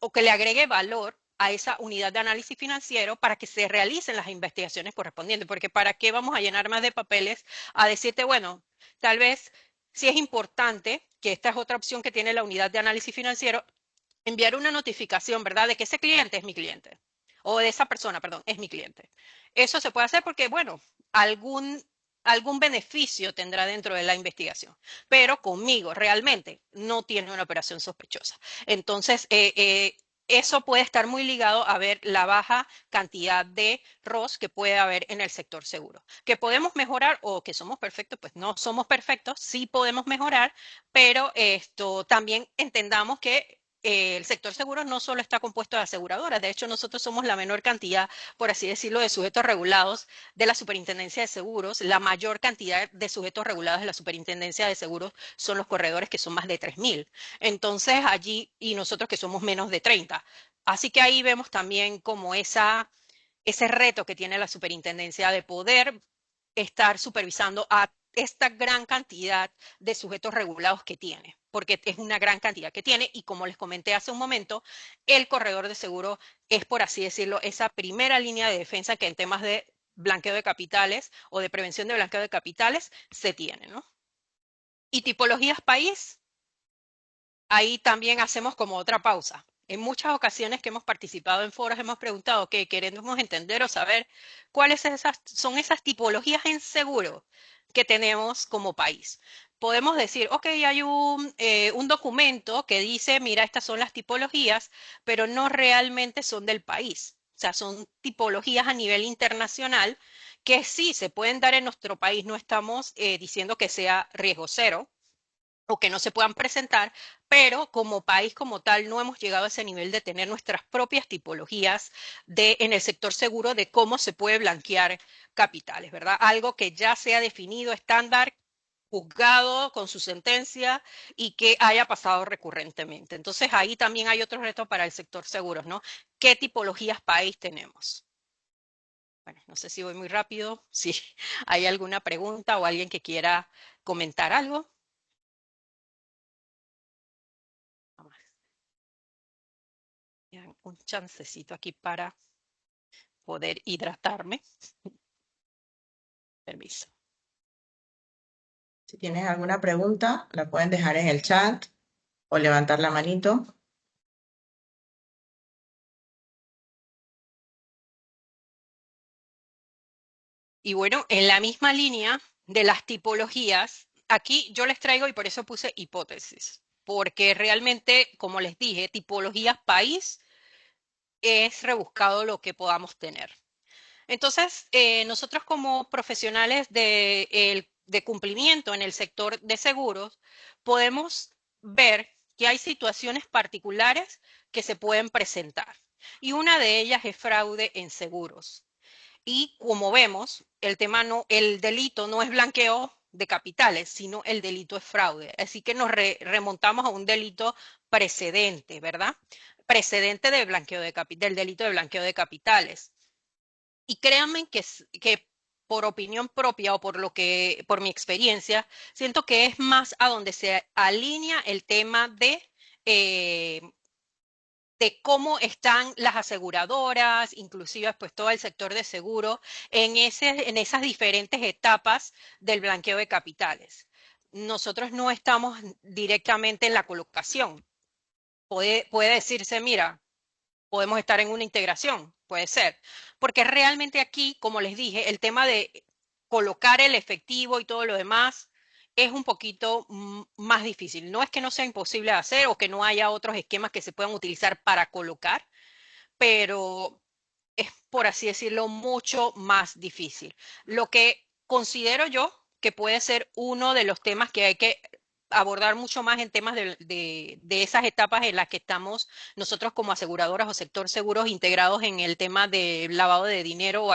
o que le agregue valor a esa unidad de análisis financiero para que se realicen las investigaciones correspondientes, porque ¿para qué vamos a llenar más de papeles a decirte, bueno, tal vez si es importante, que esta es otra opción que tiene la unidad de análisis financiero, enviar una notificación, ¿verdad?, de que ese cliente es mi cliente, o de esa persona, perdón, es mi cliente. Eso se puede hacer porque, bueno, algún, algún beneficio tendrá dentro de la investigación, pero conmigo realmente no tiene una operación sospechosa. Entonces, eso puede estar muy ligado a ver la baja cantidad de ROS que puede haber en el sector seguro. ¿Que podemos mejorar o que somos perfectos? Pues no somos perfectos, sí podemos mejorar, pero esto también entendamos que el sector seguro no solo está compuesto de aseguradoras, de hecho nosotros somos la menor cantidad, por así decirlo, de sujetos regulados de la Superintendencia de Seguros. La mayor cantidad de sujetos regulados de la Superintendencia de Seguros son los corredores, que son más de 3.000. Entonces allí, y nosotros que somos menos de 30. Así que ahí vemos también como ese reto que tiene la superintendencia de poder estar supervisando a esta gran cantidad de sujetos regulados que tiene, porque es una gran cantidad que tiene y como les comenté hace un momento, el corredor de seguro es, por así decirlo, esa primera línea de defensa que en temas de blanqueo de capitales o de prevención de blanqueo de capitales se tiene, ¿no? Y tipologías país, ahí también hacemos como otra pausa. En muchas ocasiones que hemos participado en foros hemos preguntado que queremos entender o saber son esas tipologías en seguro que tenemos como país. Podemos decir, ok, hay un documento que dice, mira, estas son las tipologías, pero no realmente son del país. O sea, son tipologías a nivel internacional que sí se pueden dar en nuestro país. No estamos diciendo que sea riesgo cero, o que no se puedan presentar, pero como país como tal no hemos llegado a ese nivel de tener nuestras propias tipologías en el sector seguro de cómo se puede blanquear capitales, ¿verdad? Algo que ya sea definido estándar, juzgado con su sentencia y que haya pasado recurrentemente. Entonces ahí también hay otro reto para el sector seguros, ¿no? ¿Qué tipologías país tenemos? Bueno, no sé si voy muy rápido, si hay alguna pregunta o alguien que quiera comentar algo. Un chancecito aquí para poder hidratarme. Permiso. Si tienes alguna pregunta, la pueden dejar en el chat o levantar la manito. Y bueno, en la misma línea de las tipologías, aquí yo les traigo y por eso puse hipótesis, porque realmente, como les dije, tipologías país es rebuscado lo que podamos tener. Entonces, nosotros como profesionales de cumplimiento en el sector de seguros, podemos ver que hay situaciones particulares que se pueden presentar. Y una de ellas es fraude en seguros. Y como vemos, el delito no es blanqueo de capitales, sino el delito es fraude. Así que nos remontamos a un delito precedente, ¿verdad? Precedente de del delito de blanqueo de capitales. Y créanme que por opinión propia o por mi experiencia, siento que es más a donde se alinea el tema eh, de cómo están las aseguradoras, inclusive pues todo el sector de seguro, en esas diferentes etapas del blanqueo de capitales. Nosotros no estamos directamente en la colocación. Puede decirse, mira, podemos estar en una integración, puede ser. Porque realmente aquí, como les dije, el tema de colocar el efectivo y todo lo demás es un poquito más difícil. No es que no sea imposible de hacer o que no haya otros esquemas que se puedan utilizar para colocar, pero es, por así decirlo, mucho más difícil. Lo que considero yo que puede ser uno de los temas que hay que abordar mucho más en temas de esas etapas en las que estamos nosotros como aseguradoras o sector seguros integrados en el tema de lavado de dinero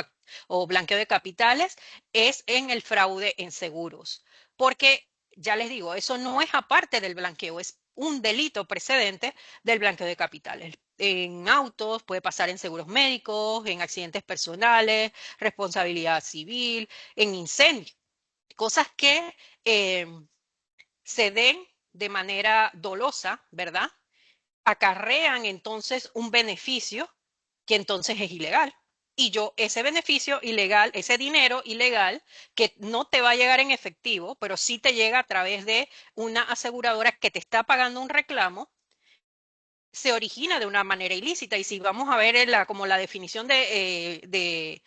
o blanqueo de capitales, es en el fraude en seguros. Porque, ya les digo, eso no es aparte del blanqueo, es un delito precedente del blanqueo de capitales. En autos, puede pasar en seguros médicos, en accidentes personales, responsabilidad civil, en incendios, cosas que eh, se den de manera dolosa, ¿verdad? Acarrean entonces un beneficio que entonces es ilegal. Y yo ese beneficio ilegal, ese dinero ilegal, que no te va a llegar en efectivo, pero sí te llega a través de una aseguradora que te está pagando un reclamo, se origina de una manera ilícita. Y si vamos a ver como la definición de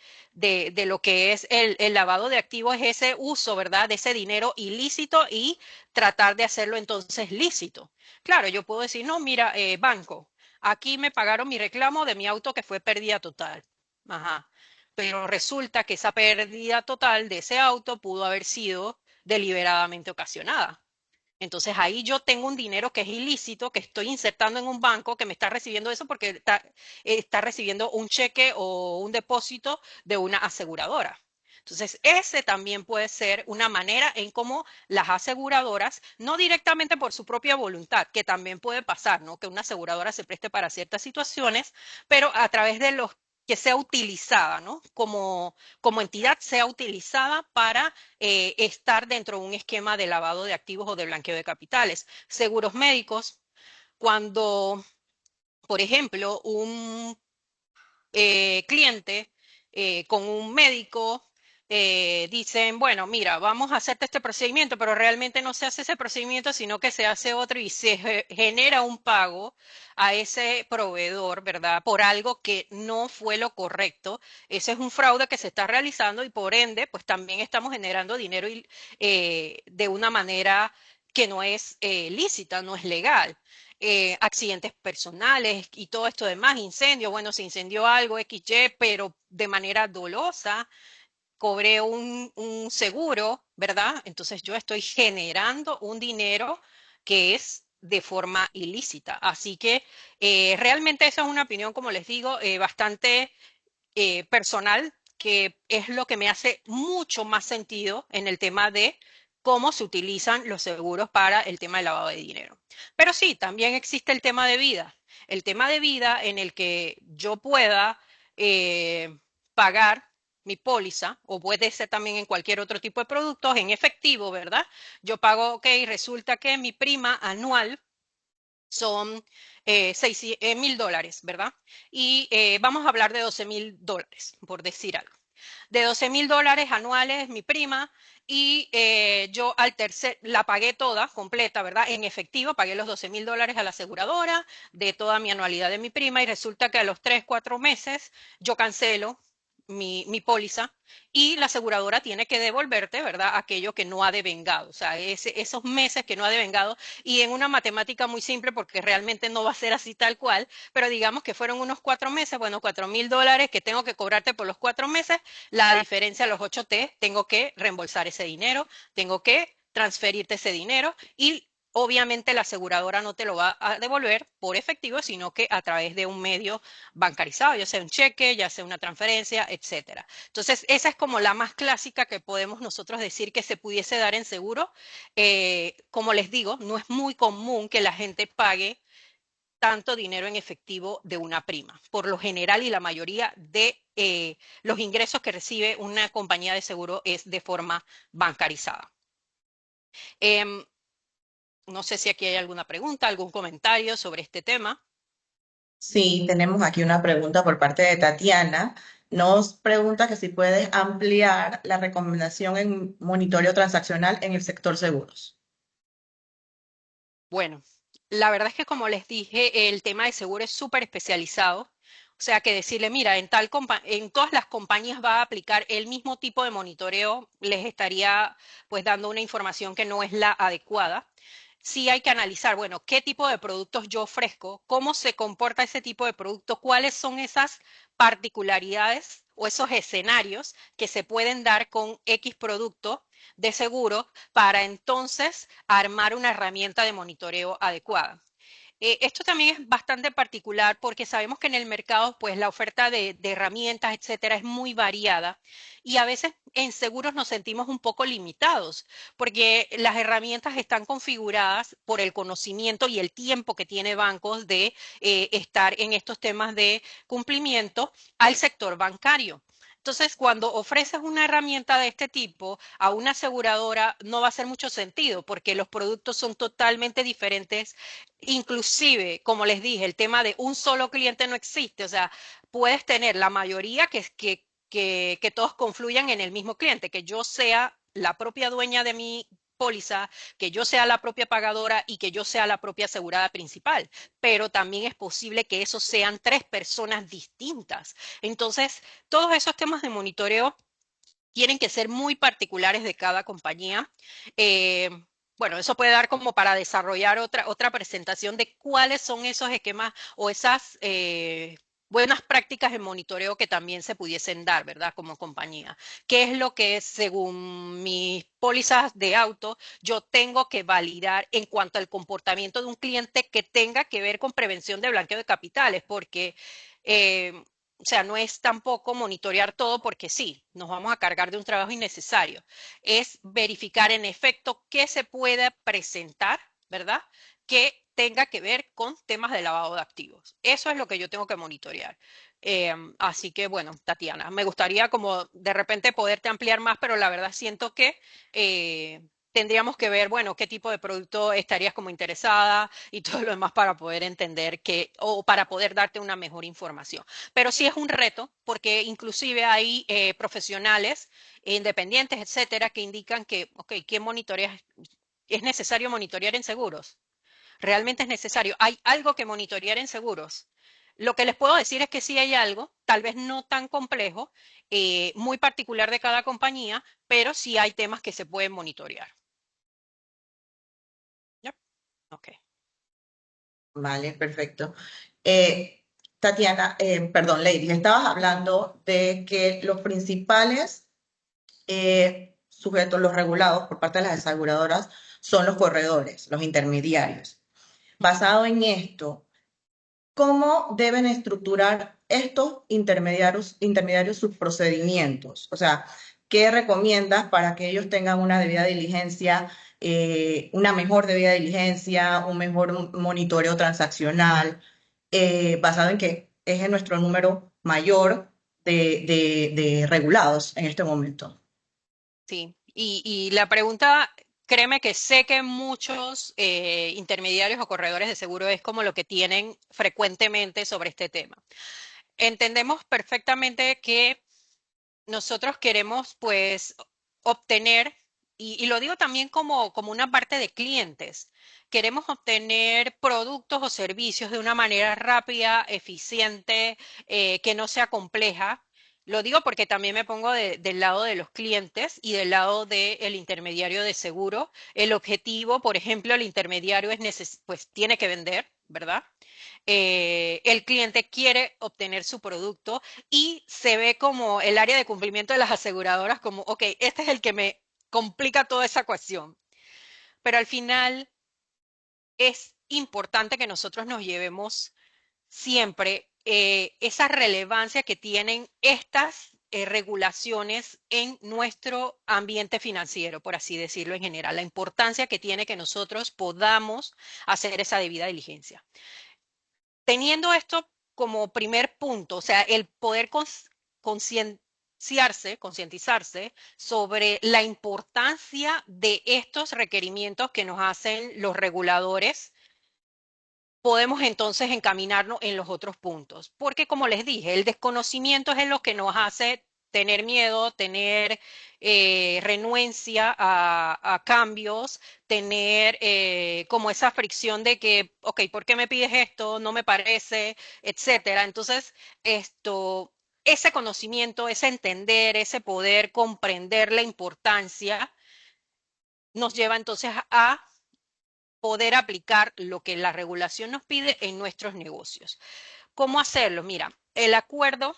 lo que es el lavado de activos, es ese uso, ¿verdad?, de ese dinero ilícito y tratar de hacerlo entonces lícito. Claro, yo puedo decir, no, mira, banco, aquí me pagaron mi reclamo de mi auto que fue pérdida total. Ajá. Pero resulta que esa pérdida total de ese auto pudo haber sido deliberadamente ocasionada. Entonces ahí yo tengo un dinero que es ilícito, que estoy insertando en un banco que me está recibiendo eso porque está recibiendo un cheque o un depósito de una aseguradora. Entonces, ese también puede ser una manera en cómo las aseguradoras, no directamente por su propia voluntad, que también puede pasar, ¿no? Que una aseguradora se preste para ciertas situaciones, pero a través de los que sea utilizada, ¿no? Como entidad sea utilizada para estar dentro de un esquema de lavado de activos o de blanqueo de capitales. Seguros médicos, cuando, por ejemplo, un cliente con un médico dicen, bueno, mira, vamos a hacerte este procedimiento, pero realmente no se hace ese procedimiento, sino que se hace otro y se genera un pago a ese proveedor, ¿verdad? Por algo que no fue lo correcto. Ese es un fraude que se está realizando y por ende, pues también estamos generando dinero de una manera que no es lícita, no es legal. Accidentes personales y todo esto demás, incendio, bueno, se incendió algo, XY, pero de manera dolosa, cobré un seguro, ¿verdad? Entonces yo estoy generando un dinero que es de forma ilícita. Así que realmente esa es una opinión, como les digo, bastante personal, que es lo que me hace mucho más sentido en el tema de cómo se utilizan los seguros para el tema del lavado de dinero. Pero sí, también existe el tema de vida. El tema de vida en el que yo pueda pagar mi póliza, o puede ser también en cualquier otro tipo de productos, en efectivo, ¿verdad? Yo pago, ok, resulta que mi prima anual son $1,000, ¿verdad? Y vamos a hablar de $12,000, por decir algo. De $12,000 anuales, mi prima, y yo la pagué toda, completa, ¿verdad? En efectivo, pagué los $12,000 a la aseguradora de toda mi anualidad de mi prima y resulta que a los 3, 4 meses yo cancelo mi póliza y la aseguradora tiene que devolverte, ¿verdad? Aquello que no ha devengado, o sea, esos meses que no ha devengado y en una matemática muy simple porque realmente no va a ser así tal cual, pero digamos que fueron unos 4 meses, bueno, $4,000 que tengo que cobrarte por los 4 meses, la diferencia, los 8T, tengo que reembolsar ese dinero, tengo que transferirte ese dinero y obviamente la aseguradora no te lo va a devolver por efectivo, sino que a través de un medio bancarizado, ya sea un cheque, ya sea una transferencia, etcétera. Entonces, esa es como la más clásica que podemos nosotros decir que se pudiese dar en seguro. Como les digo, no es muy común que la gente pague tanto dinero en efectivo de una prima. Por lo general y la mayoría de los ingresos que recibe una compañía de seguro es de forma bancarizada. Eh, no sé si aquí hay alguna pregunta, algún comentario sobre este tema. Sí, tenemos aquí una pregunta por parte de Tatiana. Nos pregunta que si puedes ampliar la recomendación en monitoreo transaccional en el sector seguros. Bueno, la verdad es que como les dije, el tema de seguro es súper especializado. O sea que decirle, mira, en todas las compañías va a aplicar el mismo tipo de monitoreo, les estaría pues dando una información que no es la adecuada. Sí hay que analizar, bueno, qué tipo de productos yo ofrezco, cómo se comporta ese tipo de producto, cuáles son esas particularidades o esos escenarios que se pueden dar con X producto de seguro para entonces armar una herramienta de monitoreo adecuada. Esto también es bastante particular porque sabemos que en el mercado, pues la oferta de herramientas, etcétera, es muy variada y a veces en seguros nos sentimos un poco limitados porque las herramientas están configuradas por el conocimiento y el tiempo que tiene bancos de estar en estos temas de cumplimiento al sector bancario. Entonces, cuando ofreces una herramienta de este tipo a una aseguradora, no va a hacer mucho sentido porque los productos son totalmente diferentes. Inclusive, como les dije, el tema de un solo cliente no existe. O sea, puedes tener la mayoría que todos confluyan en el mismo cliente, que yo sea la propia dueña de mi póliza, que yo sea la propia pagadora y que yo sea la propia asegurada principal. Pero también es posible que esos sean tres personas distintas. Entonces, todos esos temas de monitoreo tienen que ser muy particulares de cada compañía. Eh, bueno, eso puede dar como para desarrollar otra presentación de cuáles son esos esquemas o esas buenas prácticas de monitoreo que también se pudiesen dar, ¿verdad? Como compañía. ¿Qué es lo que según mis pólizas de auto yo tengo que validar en cuanto al comportamiento de un cliente que tenga que ver con prevención de blanqueo de capitales? Porque o sea, no es tampoco monitorear todo porque sí, nos vamos a cargar de un trabajo innecesario. Es verificar en efecto qué se puede presentar, ¿verdad? Que tenga que ver con temas de lavado de activos. Eso es lo que yo tengo que monitorear. Así que bueno, Tatiana, me gustaría como de repente poderte ampliar más, pero la verdad siento que tendríamos que ver, bueno, qué tipo de producto estarías como interesada y todo lo demás para poder entender que, o para poder darte una mejor información. Pero sí es un reto, porque inclusive hay profesionales independientes, etcétera, que indican que, ok, ¿qué monitoreas? ¿Es necesario monitorear en seguros? ¿Realmente es necesario? ¿Hay algo que monitorear en seguros? Lo que les puedo decir es que sí hay algo, tal vez no tan complejo, muy particular de cada compañía, pero sí hay temas que se pueden monitorear. ¿Ya? Ok. Vale, perfecto. Tatiana, perdón, Lady, estabas hablando de que los principales sujetos, los regulados por parte de las aseguradoras, son los corredores, los intermediarios. Ujú. Basado en esto, ¿cómo deben estructurar estos intermediarios sus procedimientos? O sea, ¿qué recomiendas para que ellos tengan una debida diligencia, una mejor debida diligencia, un mejor monitoreo transaccional, basado en que es en nuestro número mayor de regulados en este momento? Sí, y la pregunta, créeme que sé que muchos intermediarios o corredores de seguro es como lo que tienen frecuentemente sobre este tema. Entendemos perfectamente que nosotros queremos pues obtener, y lo digo también como una parte de clientes, queremos obtener productos o servicios de una manera rápida, eficiente, que no sea compleja. Lo digo porque también me pongo del lado de los clientes y del lado del intermediario de seguro. El objetivo, por ejemplo, el intermediario pues tiene que vender, ¿verdad? El cliente quiere obtener su producto y se ve como el área de cumplimiento de las aseguradoras como, ok, este es el que me complica toda esa ecuación. Pero al final es importante que nosotros nos llevemos siempre esa relevancia que tienen estas regulaciones en nuestro ambiente financiero, por así decirlo en general, la importancia que tiene que nosotros podamos hacer esa debida diligencia. Teniendo esto como primer punto, o sea, el poder concientizarse sobre la importancia de estos requerimientos que nos hacen los reguladores, podemos entonces encaminarnos en los otros puntos. Porque como les dije, el desconocimiento es lo que nos hace tener miedo, tener renuencia a cambios, tener como esa fricción de que, ok, ¿por qué me pides esto? No me parece, etcétera. Entonces, ese conocimiento, ese entender, ese poder comprender la importancia, nos lleva entonces a poder aplicar lo que la regulación nos pide en nuestros negocios. ¿Cómo hacerlo? Mira, el acuerdo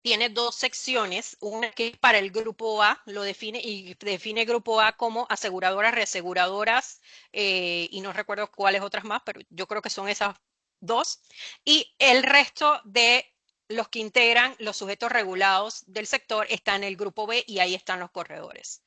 tiene dos secciones, una que es para el grupo A, lo define y define grupo A como aseguradoras, reaseguradoras, y no recuerdo cuáles otras más, pero yo creo que son esas dos. Y el resto de los que integran los sujetos regulados del sector está en el grupo B y ahí están los corredores,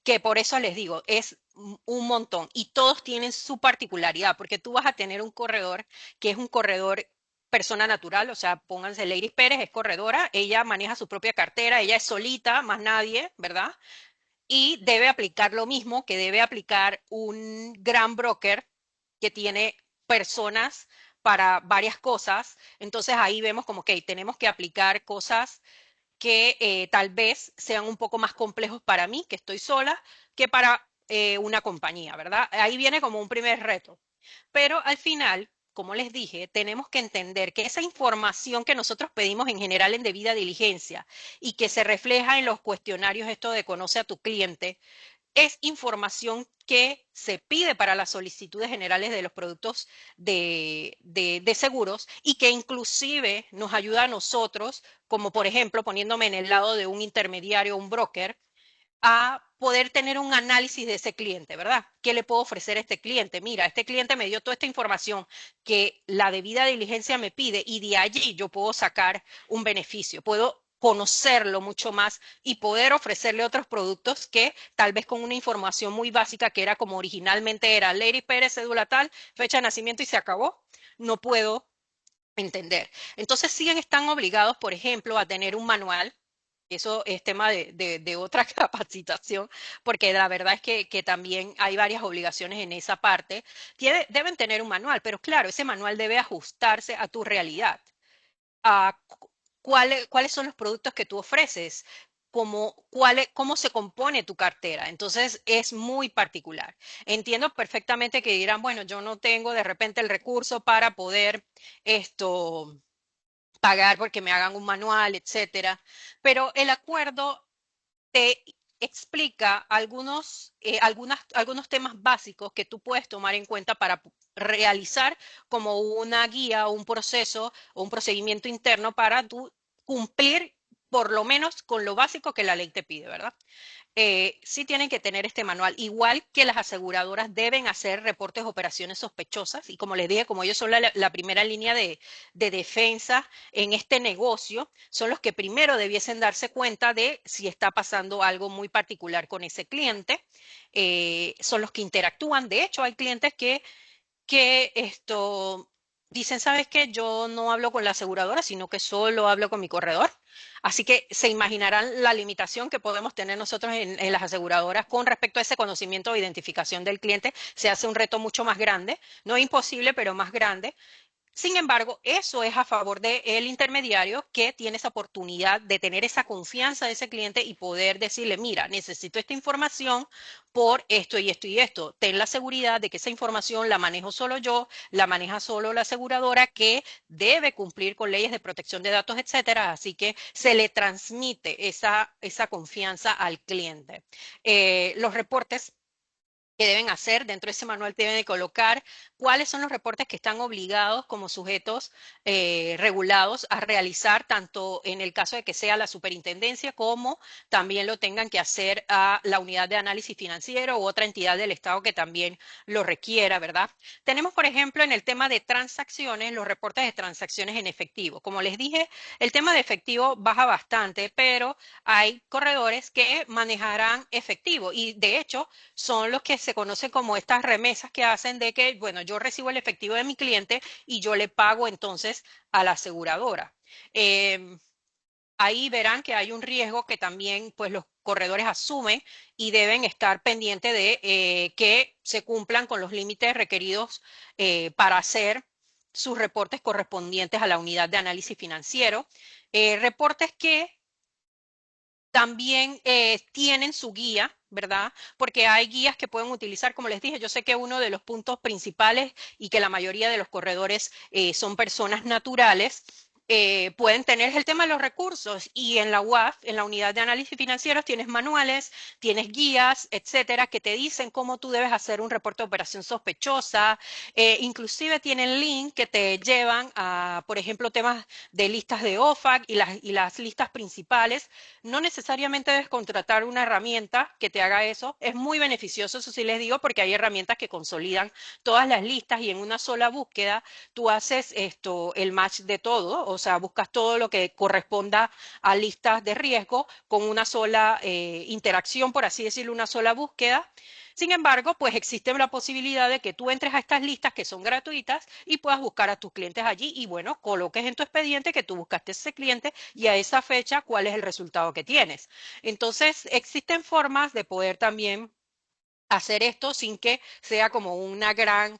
que por eso les digo, es un montón y todos tienen su particularidad, porque tú vas a tener un corredor que es un corredor persona natural, o sea, pónganse, Lady Pérez es corredora, ella maneja su propia cartera, ella es solita, más nadie, ¿verdad? Y debe aplicar lo mismo que debe aplicar un gran broker que tiene personas para varias cosas. Entonces ahí vemos como que tenemos que aplicar cosas que tal vez sean un poco más complejos para mí, que estoy sola, que para una compañía, ¿verdad? Ahí viene como un primer reto. Pero al final, como les dije, tenemos que entender que esa información que nosotros pedimos en general en debida diligencia y que se refleja en los cuestionarios, esto de conoce a tu cliente, es información que se pide para las solicitudes generales de los productos de seguros y que inclusive nos ayuda a nosotros, como por ejemplo poniéndome en el lado de un intermediario, un broker, a poder tener un análisis de ese cliente, ¿verdad? ¿Qué le puedo ofrecer a este cliente? Mira, este cliente me dio toda esta información que la debida diligencia me pide y de allí yo puedo sacar un beneficio, puedo conocerlo mucho más y poder ofrecerle otros productos que tal vez con una información muy básica que era como originalmente era Lady Pérez, cédula tal, fecha de nacimiento y se acabó, no puedo entender. Entonces siguen están obligados, por ejemplo, a tener un manual. Eso es tema de otra capacitación, porque la verdad es que también hay varias obligaciones en esa parte. Deben tener un manual, pero claro, ese manual debe ajustarse a tu realidad, a cuáles son los productos que tú ofreces, cómo se compone tu cartera. Entonces es muy particular. Entiendo perfectamente que dirán, bueno, yo no tengo de repente el recurso para poder esto pagar porque me hagan un manual, etcétera. Pero el acuerdo te explica algunos temas básicos que tú puedes tomar en cuenta para realizar como una guía o un proceso o un procedimiento interno para tú cumplir por lo menos con lo básico que la ley te pide, ¿verdad? Sí tienen que tener este manual, igual que las aseguradoras deben hacer reportes de operaciones sospechosas y como les dije, como ellos son la primera línea de defensa en este negocio, son los que primero debiesen darse cuenta de si está pasando algo muy particular con ese cliente, son los que interactúan. De hecho, hay clientes que dicen, ¿sabes qué? Yo no hablo con la aseguradora, sino que solo hablo con mi corredor. Así que se imaginarán la limitación que podemos tener nosotros en las aseguradoras con respecto a ese conocimiento o identificación del cliente. Se hace un reto mucho más grande, no imposible, pero más grande. Sin embargo, eso es a favor del intermediario que tiene esa oportunidad de tener esa confianza de ese cliente y poder decirle, mira, necesito esta información por esto y esto y esto. Ten la seguridad de que esa información la manejo solo yo, la maneja solo la aseguradora que debe cumplir con leyes de protección de datos, etcétera. Así que se le transmite esa confianza al cliente. Los reportes que deben hacer. Dentro de ese manual deben de colocar cuáles son los reportes que están obligados como sujetos regulados a realizar, tanto en el caso de que sea la superintendencia como también lo tengan que hacer a la unidad de análisis financiero u otra entidad del Estado que también lo requiera, ¿verdad? Tenemos, por ejemplo, en el tema de transacciones, los reportes de transacciones en efectivo. Como les dije, el tema de efectivo baja bastante, pero hay corredores que manejarán efectivo y de hecho son los que se conocen como estas remesas que hacen de que, bueno, yo recibo el efectivo de mi cliente y yo le pago entonces a la aseguradora. Eh, Ahí verán que hay un riesgo que también pues los corredores asumen y deben estar pendientes de que se cumplan con los límites requeridos para hacer sus reportes correspondientes a la unidad de análisis financiero. Reportes que también tienen su guía, ¿verdad? Porque hay guías que pueden utilizar, como les dije, yo sé que uno de los puntos principales y que la mayoría de los corredores son personas naturales, pueden tener el tema de los recursos y en la UAF, en la unidad de análisis financieros, tienes manuales, tienes guías, etcétera, que te dicen cómo tú debes hacer un reporte de operación sospechosa, inclusive tienen link que te llevan a, por ejemplo, temas de listas de OFAC y las listas principales. No necesariamente debes contratar una herramienta que te haga eso. Es muy beneficioso, eso sí les digo, porque hay herramientas que consolidan todas las listas y en una sola búsqueda tú haces el match de todo, o sea, buscas todo lo que corresponda a listas de riesgo con una sola interacción, por así decirlo, una sola búsqueda. Sin embargo, pues existe la posibilidad de que tú entres a estas listas que son gratuitas y puedas buscar a tus clientes allí y bueno, coloques en tu expediente que tú buscaste ese cliente y a esa fecha cuál es el resultado que tienes. Entonces, existen formas de poder también hacer esto sin que sea como una gran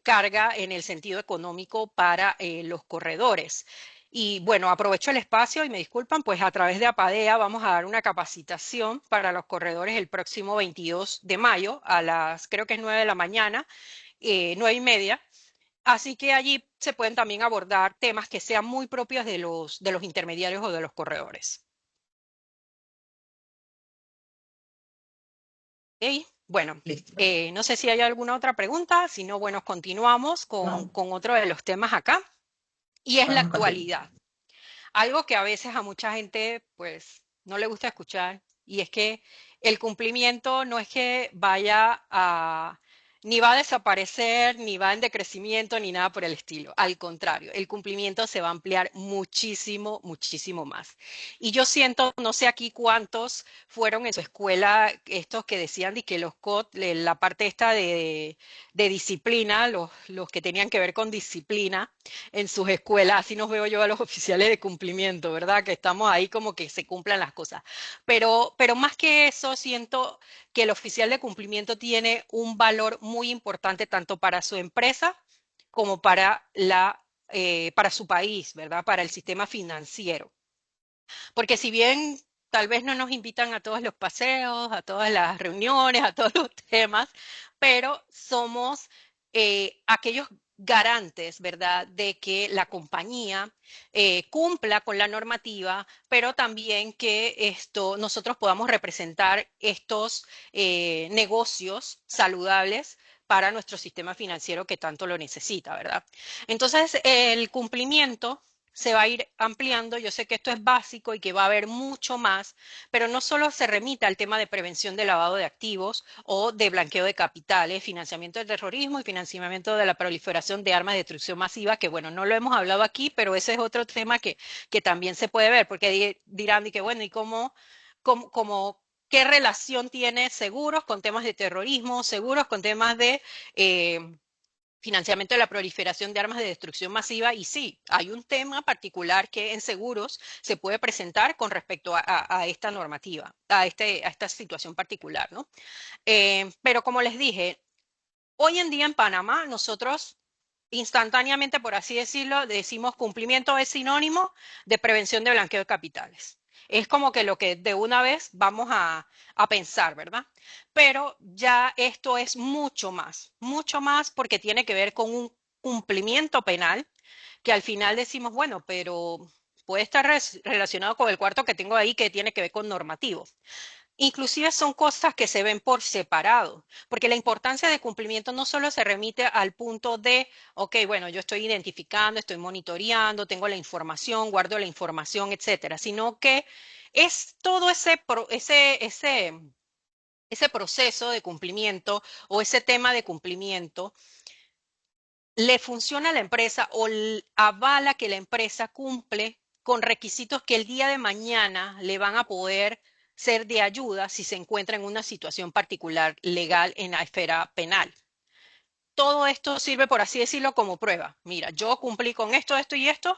carga en el sentido económico para los corredores. Y bueno, aprovecho el espacio y me disculpan, pues a través de APADEA vamos a dar una capacitación para los corredores el próximo 22 de mayo a las, creo que es 9 de la mañana, 9:30. Así que allí se pueden también abordar temas que sean muy propios de los intermediarios o de los corredores. ¿Ok? Bueno, Listo. no sé si hay alguna otra pregunta, si no, bueno, continuamos No, con otro de los temas acá, y es la podemos continuar. actualidad. Algo que a veces a mucha gente pues no le gusta escuchar y es que el cumplimiento no es que vaya a ni va a desaparecer, ni va en decrecimiento, ni nada por el estilo. Al contrario, el cumplimiento se va a ampliar muchísimo, muchísimo más. Y yo siento, no sé aquí cuántos fueron en su escuela estos que decían de que los COT, la parte esta de disciplina, los que tenían que ver con disciplina, en sus escuelas, así nos veo yo a los oficiales de cumplimiento, ¿verdad? Que estamos ahí como que se cumplan las cosas. Pero más que eso, siento que el oficial de cumplimiento tiene un valor muy importante tanto para su empresa como para para su país, ¿verdad? Para el sistema financiero. Porque si bien tal vez no nos invitan a todos los paseos, a todas las reuniones, a todos los temas, pero somos aquellos garantes, ¿verdad?, de que la compañía cumpla con la normativa, pero también que nosotros podamos representar estos negocios saludables para nuestro sistema financiero que tanto lo necesita, ¿verdad? Entonces, el cumplimiento se va a ir ampliando. Yo sé que esto es básico y que va a haber mucho más, pero no solo se remite al tema de prevención de lavado de activos o de blanqueo de capitales, financiamiento del terrorismo y financiamiento de la proliferación de armas de destrucción masiva, que bueno, no lo hemos hablado aquí, pero ese es otro tema que también se puede ver, porque dirán y que bueno, ¿y qué relación tiene seguros con temas de terrorismo, seguros con temas de financiamiento de la proliferación de armas de destrucción masiva? Y sí, hay un tema particular que en seguros se puede presentar con respecto a esta normativa, a esta situación particular, ¿no? Pero como les dije, hoy en día en Panamá nosotros instantáneamente, por así decirlo, decimos cumplimiento es sinónimo de prevención de blanqueo de capitales. Es como que lo que de una vez vamos a pensar, ¿verdad? Pero ya esto es mucho más porque tiene que ver con un cumplimiento penal que al final decimos, bueno, pero puede estar relacionado con el cuarto que tengo ahí que tiene que ver con normativo. Inclusive son cosas que se ven por separado, porque la importancia de cumplimiento no solo se remite al punto de, ok, bueno, yo estoy identificando, estoy monitoreando, tengo la información, guardo la información, etcétera, sino que es todo ese proceso de cumplimiento o ese tema de cumplimiento le funciona a la empresa o avala que la empresa cumple con requisitos que el día de mañana le van a poder ser de ayuda si se encuentra en una situación particular legal en la esfera penal. Todo esto sirve, por así decirlo, como prueba. Mira, yo cumplí con esto, esto y esto,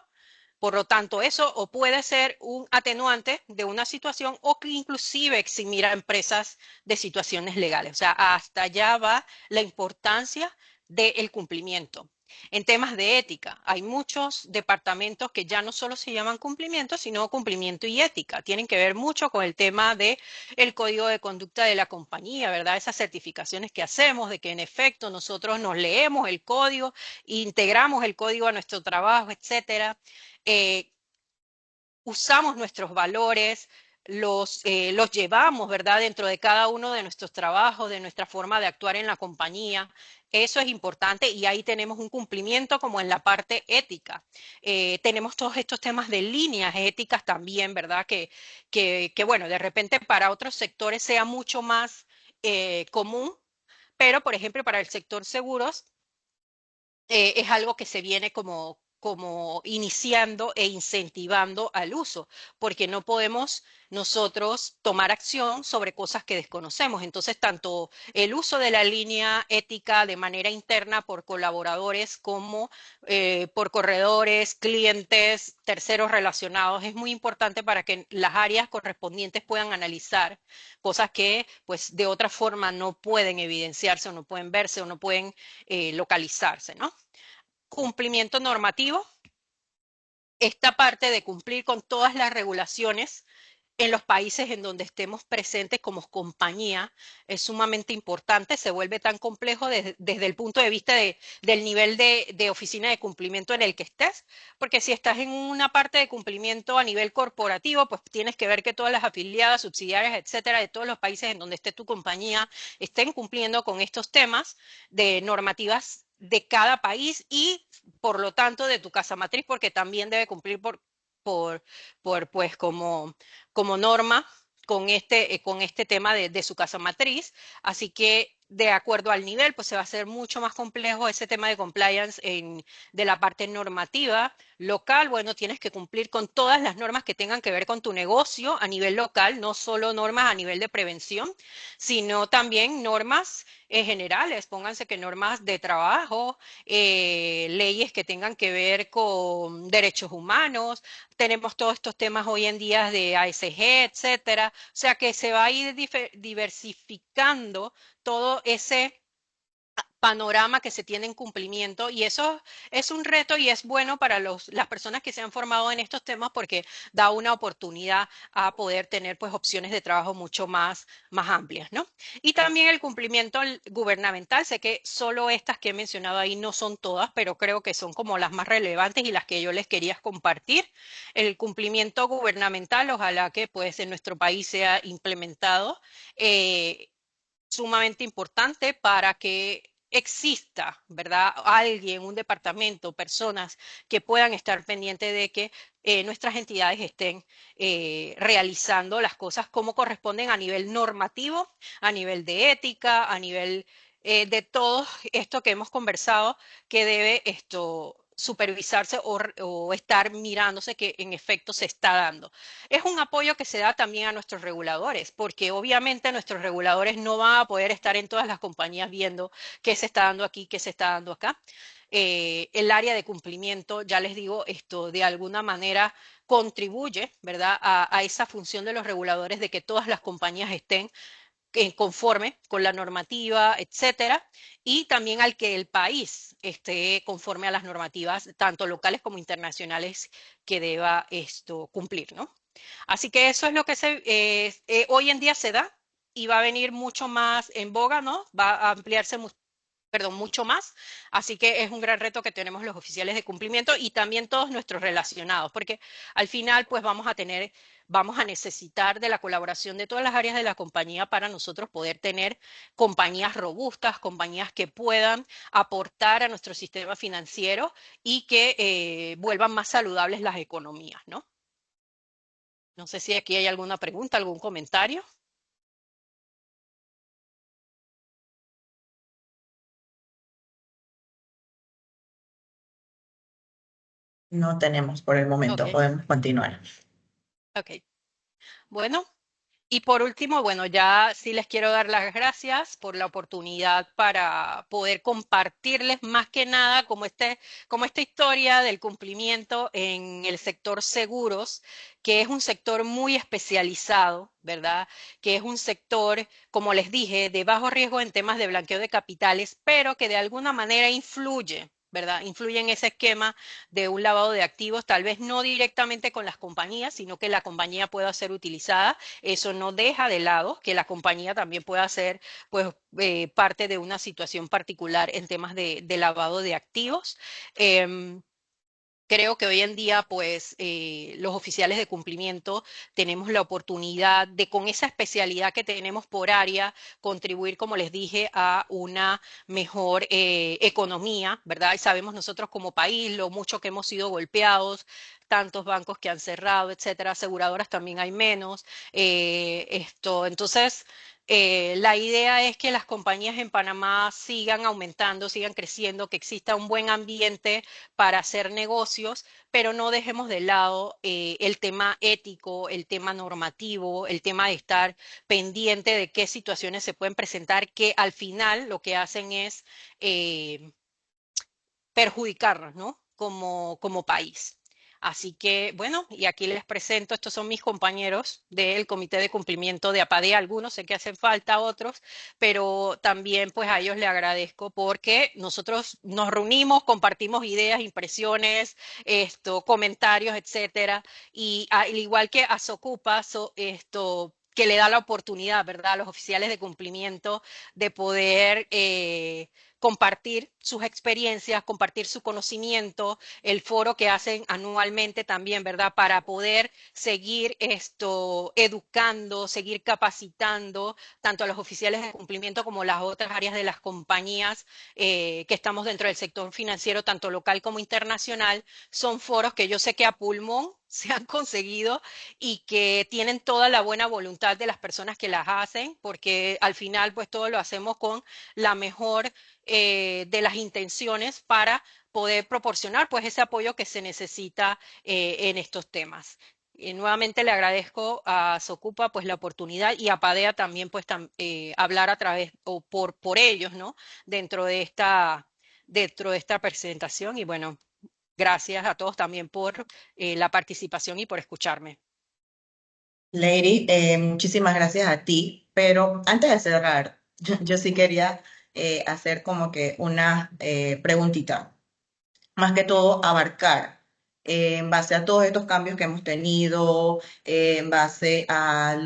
por lo tanto, eso o puede ser un atenuante de una situación o que inclusive eximir a empresas de situaciones legales. O sea, hasta allá va la importancia del cumplimiento. En temas de ética, hay muchos departamentos que ya no solo se llaman cumplimiento, sino cumplimiento y ética. Tienen que ver mucho con el tema de el código de conducta de la compañía, ¿verdad? Esas certificaciones que hacemos de que en efecto nosotros nos leemos el código, integramos el código a nuestro trabajo, etcétera. Eh, Usamos nuestros valores, los llevamos, ¿verdad?, dentro de cada uno de nuestros trabajos, de nuestra forma de actuar en la compañía. Eso es importante y ahí tenemos un cumplimiento como en la parte ética. Tenemos todos estos temas de líneas éticas también, ¿verdad? Bueno, de repente para otros sectores sea mucho más común, pero por ejemplo para el sector seguros es algo que se viene como iniciando e incentivando al uso, porque no podemos nosotros tomar acción sobre cosas que desconocemos. Entonces, tanto el uso de la línea ética de manera interna por colaboradores como por corredores, clientes, terceros relacionados, es muy importante para que las áreas correspondientes puedan analizar cosas que, pues, de otra forma no pueden evidenciarse o no pueden verse o no pueden localizarse, ¿no? Cumplimiento normativo, esta parte de cumplir con todas las regulaciones en los países en donde estemos presentes como compañía es sumamente importante, se vuelve tan complejo desde el punto de vista del nivel de oficina de cumplimiento en el que estés, porque si estás en una parte de cumplimiento a nivel corporativo, pues tienes que ver que todas las afiliadas, subsidiarias, etcétera, de todos los países en donde esté tu compañía estén cumpliendo con estos temas de normativas de cada país y por lo tanto de tu casa matriz, porque también debe cumplir por, pues como norma con este tema de su casa matriz. Así que de acuerdo al nivel, pues se va a hacer mucho más complejo ese tema de compliance de la parte normativa local. Bueno, tienes que cumplir con todas las normas que tengan que ver con tu negocio a nivel local, no solo normas a nivel de prevención, sino también normas generales. Pónganse que normas de trabajo, leyes que tengan que ver con derechos humanos, tenemos todos estos temas hoy en día de ASG, etcétera. O sea que se va a ir diversificando todo ese panorama que se tiene en cumplimiento y eso es un reto y es bueno para las personas que se han formado en estos temas porque da una oportunidad a poder tener pues opciones de trabajo mucho más amplias, ¿no? Y también el cumplimiento gubernamental, sé que solo estas que he mencionado ahí no son todas, pero creo que son como las más relevantes y las que yo les quería compartir. El cumplimiento gubernamental, ojalá que pues en nuestro país sea implementado. Sumamente importante para que exista, ¿verdad? Alguien, un departamento, personas que puedan estar pendientes de que nuestras entidades estén realizando las cosas como corresponden a nivel normativo, a nivel de ética, a nivel de todo esto que hemos conversado, que debe esto supervisarse o estar mirándose que en efecto se está dando. Es un apoyo que se da también a nuestros reguladores, porque obviamente nuestros reguladores no van a poder estar en todas las compañías viendo qué se está dando aquí, qué se está dando acá. El área de cumplimiento, ya les digo, esto de alguna manera contribuye, ¿verdad?, a esa función de los reguladores de que todas las compañías estén conforme con la normativa, etcétera, y también al que el país esté conforme a las normativas, tanto locales como internacionales, que deba esto cumplir, ¿no? Así que eso es lo que hoy en día se da y va a venir mucho más en boga, ¿no? Va a ampliarse perdón, mucho más. Así que es un gran reto que tenemos los oficiales de cumplimiento y también todos nuestros relacionados, porque al final pues vamos a necesitar de la colaboración de todas las áreas de la compañía para nosotros poder tener compañías robustas, compañías que puedan aportar a nuestro sistema financiero y que vuelvan más saludables las economías, ¿no? No sé si aquí hay alguna pregunta, algún comentario. No tenemos por el Ok, momento, podemos continuar. ok. Bueno, y por último, bueno, ya sí les quiero dar las gracias por la oportunidad para poder compartirles más que nada como esta historia del cumplimiento en el sector seguros, que es un sector muy especializado, ¿verdad? Que es un sector, como les dije, de bajo riesgo en temas de blanqueo de capitales, pero que de alguna manera influye, ¿verdad? Influye en ese esquema de un lavado de activos, tal vez no directamente con las compañías, sino que la compañía pueda ser utilizada. Eso no deja de lado que la compañía también pueda ser pues, parte de una situación particular en temas de lavado de activos. Eh, Creo que hoy en día, pues, los oficiales de cumplimiento tenemos la oportunidad de, con esa especialidad que tenemos por área, contribuir, como les dije, a una mejor economía, ¿verdad? Y sabemos nosotros como país lo mucho que hemos sido golpeados, tantos bancos que han cerrado, etcétera, aseguradoras también hay menos. Entonces, la idea es que las compañías en Panamá sigan aumentando, sigan creciendo, que exista un buen ambiente para hacer negocios, pero no dejemos de lado el tema ético, el tema normativo, el tema de estar pendiente de qué situaciones se pueden presentar, que al final lo que hacen es eh, perjudicarnos, ¿no? Como país. Así que, bueno, y aquí les presento, estos son mis compañeros del Comité de Cumplimiento de APADE, algunos sé que hacen falta, otros, pero también pues a ellos les agradezco porque nosotros nos reunimos, compartimos ideas, impresiones, comentarios, etcétera, y al igual que a Socupa, que le da la oportunidad, ¿verdad?, a los oficiales de cumplimiento de poder compartir sus experiencias, compartir su conocimiento, el foro que hacen anualmente también, ¿verdad? Para poder seguir educando, seguir capacitando tanto a los oficiales de cumplimiento como las otras áreas de las compañías que estamos dentro del sector financiero, tanto local como internacional. Son foros que yo sé que a pulmón se han conseguido y que tienen toda la buena voluntad de las personas que las hacen, porque al final pues todo lo hacemos con la mejor de las intenciones para poder proporcionar pues ese apoyo que se necesita en estos temas. Nuevamente le agradezco a Socupa pues la oportunidad y a Padea también pues hablar a través o por ellos, ¿no? Dentro dentro de esta presentación y bueno, gracias a todos también por la participación y por escucharme. Lady, muchísimas gracias a ti, pero antes de cerrar, yo sí quería hacer como que una preguntita, más que todo abarcar en base a todos estos cambios que hemos tenido, en base a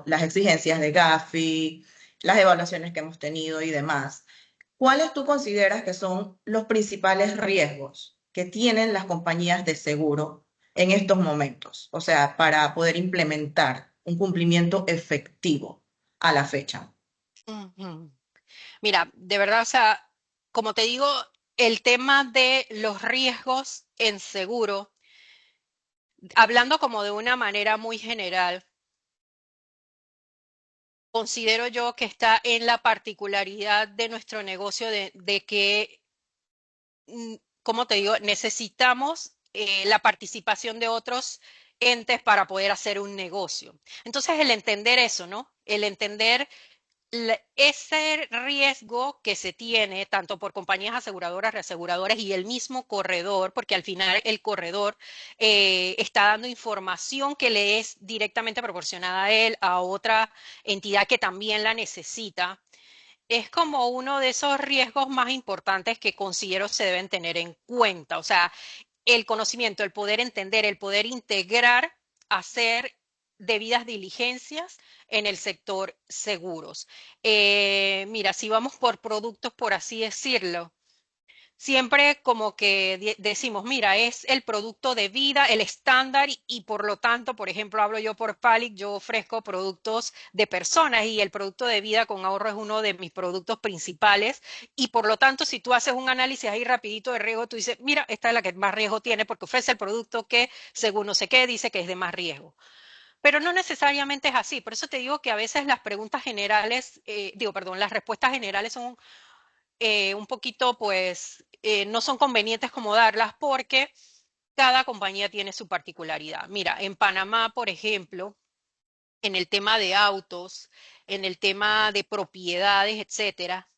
las exigencias de Gafi, las evaluaciones que hemos tenido y demás. ¿Cuáles tú consideras que son los principales riesgos que tienen las compañías de seguro en estos momentos? O sea, para poder implementar un cumplimiento efectivo a la fecha. Ujú. Mira, de verdad, o sea, como te digo, el tema de los riesgos en seguro, hablando como de una manera muy general, considero yo que está en la particularidad de nuestro negocio de que, como te digo, necesitamos la participación de otros entes para poder hacer un negocio. Entonces, el entender eso, ¿no? El entender ese riesgo que se tiene tanto por compañías aseguradoras, reaseguradoras y el mismo corredor, porque al final el corredor está dando información que le es directamente proporcionada a él, a otra entidad que también la necesita. Es como uno de esos riesgos más importantes que considero se deben tener en cuenta. O sea, el conocimiento, el poder entender, el poder integrar, hacer debidas diligencias en el sector seguros. Mira, si vamos por productos, por así decirlo, siempre como que decimos, mira, es el producto de vida, el estándar y por lo tanto, por ejemplo, hablo yo por Palic, yo ofrezco productos de personas y el producto de vida con ahorro es uno de mis productos principales y por lo tanto, si tú haces un análisis ahí rapidito de riesgo, tú dices, mira, esta es la que más riesgo tiene porque ofrece el producto que, según no sé qué, dice que es de más riesgo. Pero no necesariamente es así. Por eso te digo que a veces las preguntas generales, perdón, las respuestas generales son un poquito, pues, no son convenientes como darlas porque cada compañía tiene su particularidad. Mira, en Panamá, por ejemplo, en el tema de autos, en el tema de propiedades, etcétera,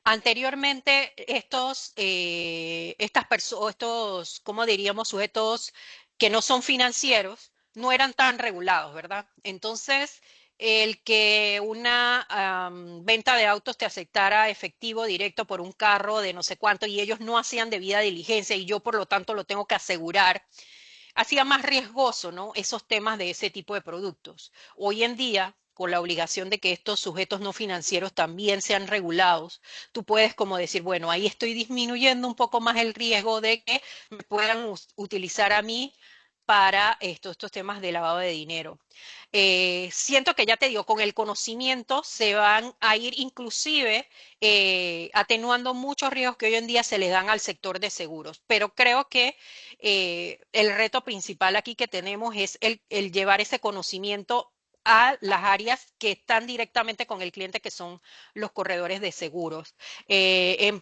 anteriormente estas personas, estos, ¿cómo diríamos? Sujetos que no son financieros, no eran tan regulados, ¿verdad? Entonces, el que una venta de autos te aceptara efectivo directo por un carro de no sé cuánto y ellos no hacían debida diligencia y yo por lo tanto lo tengo que asegurar, hacía más riesgoso, ¿no? Esos temas de ese tipo de productos. Hoy en día, con la obligación de que estos sujetos no financieros también sean regulados, tú puedes como decir, bueno, ahí estoy disminuyendo un poco más el riesgo de que me puedan utilizar a mí para estos temas de lavado de dinero. Siento que ya te digo, con el conocimiento se van a ir inclusive atenuando muchos riesgos que hoy en día se le dan al sector de seguros, pero creo que el reto principal aquí que tenemos es el llevar ese conocimiento a las áreas que están directamente con el cliente, que son los corredores de seguros. ¿Qué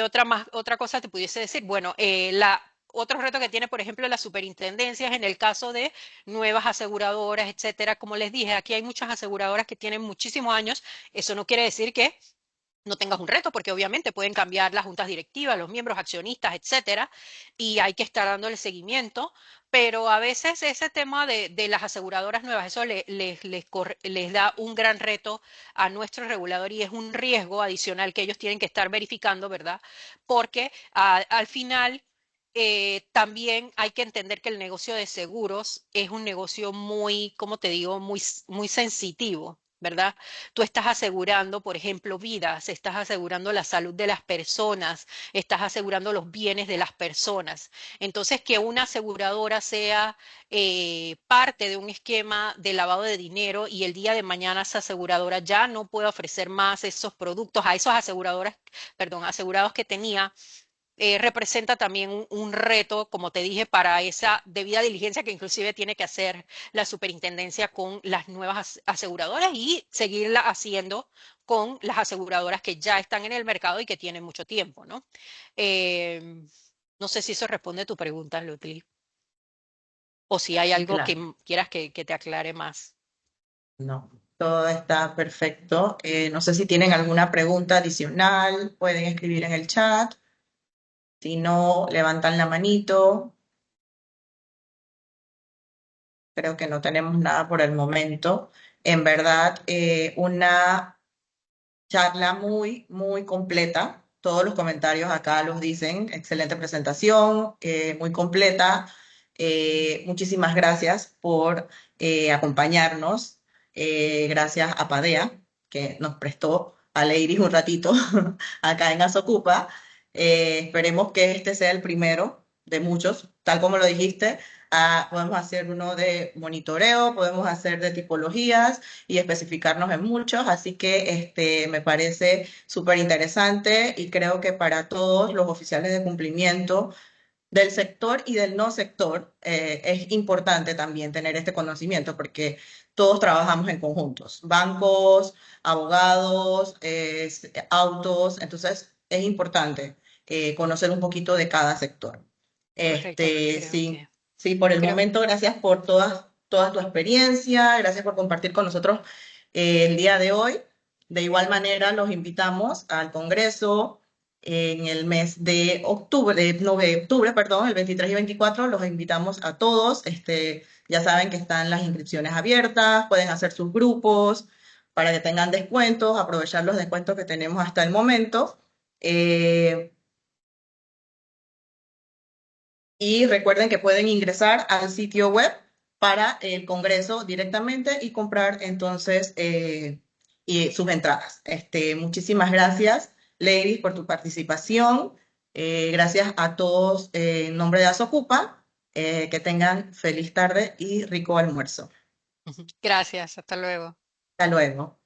otra cosa te pudiese decir? Bueno, otro reto que tiene, por ejemplo, las superintendencias en el caso de nuevas aseguradoras, etcétera. Como les dije, aquí hay muchas aseguradoras que tienen muchísimos años. Eso no quiere decir que no tengas un reto, porque obviamente pueden cambiar las juntas directivas, los miembros accionistas, etcétera, y hay que estar dándole seguimiento, pero a veces ese tema de las aseguradoras nuevas, eso les da un gran reto a nuestro regulador y es un riesgo adicional que ellos tienen que estar verificando, ¿verdad? Porque al final también hay que entender que el negocio de seguros es un negocio muy, como te digo, muy sensitivo. ¿Verdad? Tú estás asegurando, por ejemplo, vidas, estás asegurando la salud de las personas, estás asegurando los bienes de las personas. Entonces, que una aseguradora sea parte de un esquema de lavado de dinero y el día de mañana esa aseguradora ya no puede ofrecer más esos productos a esos aseguradoras, perdón, asegurados que tenía, representa también un reto, como te dije, para esa debida diligencia que inclusive tiene que hacer la superintendencia con las nuevas aseguradoras y seguirla haciendo con las aseguradoras que ya están en el mercado y que tienen mucho tiempo, ¿no? Eh, no sé si eso responde a tu pregunta, Lutli, o si hay Sí, algo claro. que quieras que te aclare más. No, todo está perfecto. No sé si tienen alguna pregunta adicional, pueden escribir en el chat. Si no, levantan la manito. Creo que no tenemos nada por el momento. En verdad, una charla muy, muy completa. Todos los comentarios acá los dicen. Excelente presentación, muy completa. Muchísimas gracias por acompañarnos. Gracias a Padea, que nos prestó a Leiris un ratito acá en Asocupa. Esperemos que este sea el primero de muchos, tal como lo dijiste. Podemos hacer uno de monitoreo, podemos hacer de tipologías y especificarnos en muchos, así que me parece súper interesante y creo que para todos los oficiales de cumplimiento del sector y del no sector es importante también tener este conocimiento porque todos trabajamos en conjuntos, bancos, abogados, autos, entonces es importante conocer un poquito de cada sector. Correcto, Sí, sí, por el creo, momento, gracias por toda tu experiencia, gracias por compartir con nosotros el día de hoy. De igual manera, los invitamos al Congreso en el mes de octubre, no, de octubre, perdón, el 23 y 24, los invitamos a todos. Ya saben que están las inscripciones abiertas, pueden hacer sus grupos para que tengan descuentos, aprovechar los descuentos que tenemos hasta el momento. Eh, y recuerden que pueden ingresar al sitio web para el Congreso directamente y comprar entonces y sus entradas. Muchísimas gracias, Ladies, por tu participación. Gracias a todos en nombre de Asocupa. Que tengan feliz tarde y rico almuerzo. Gracias, hasta luego. Hasta luego.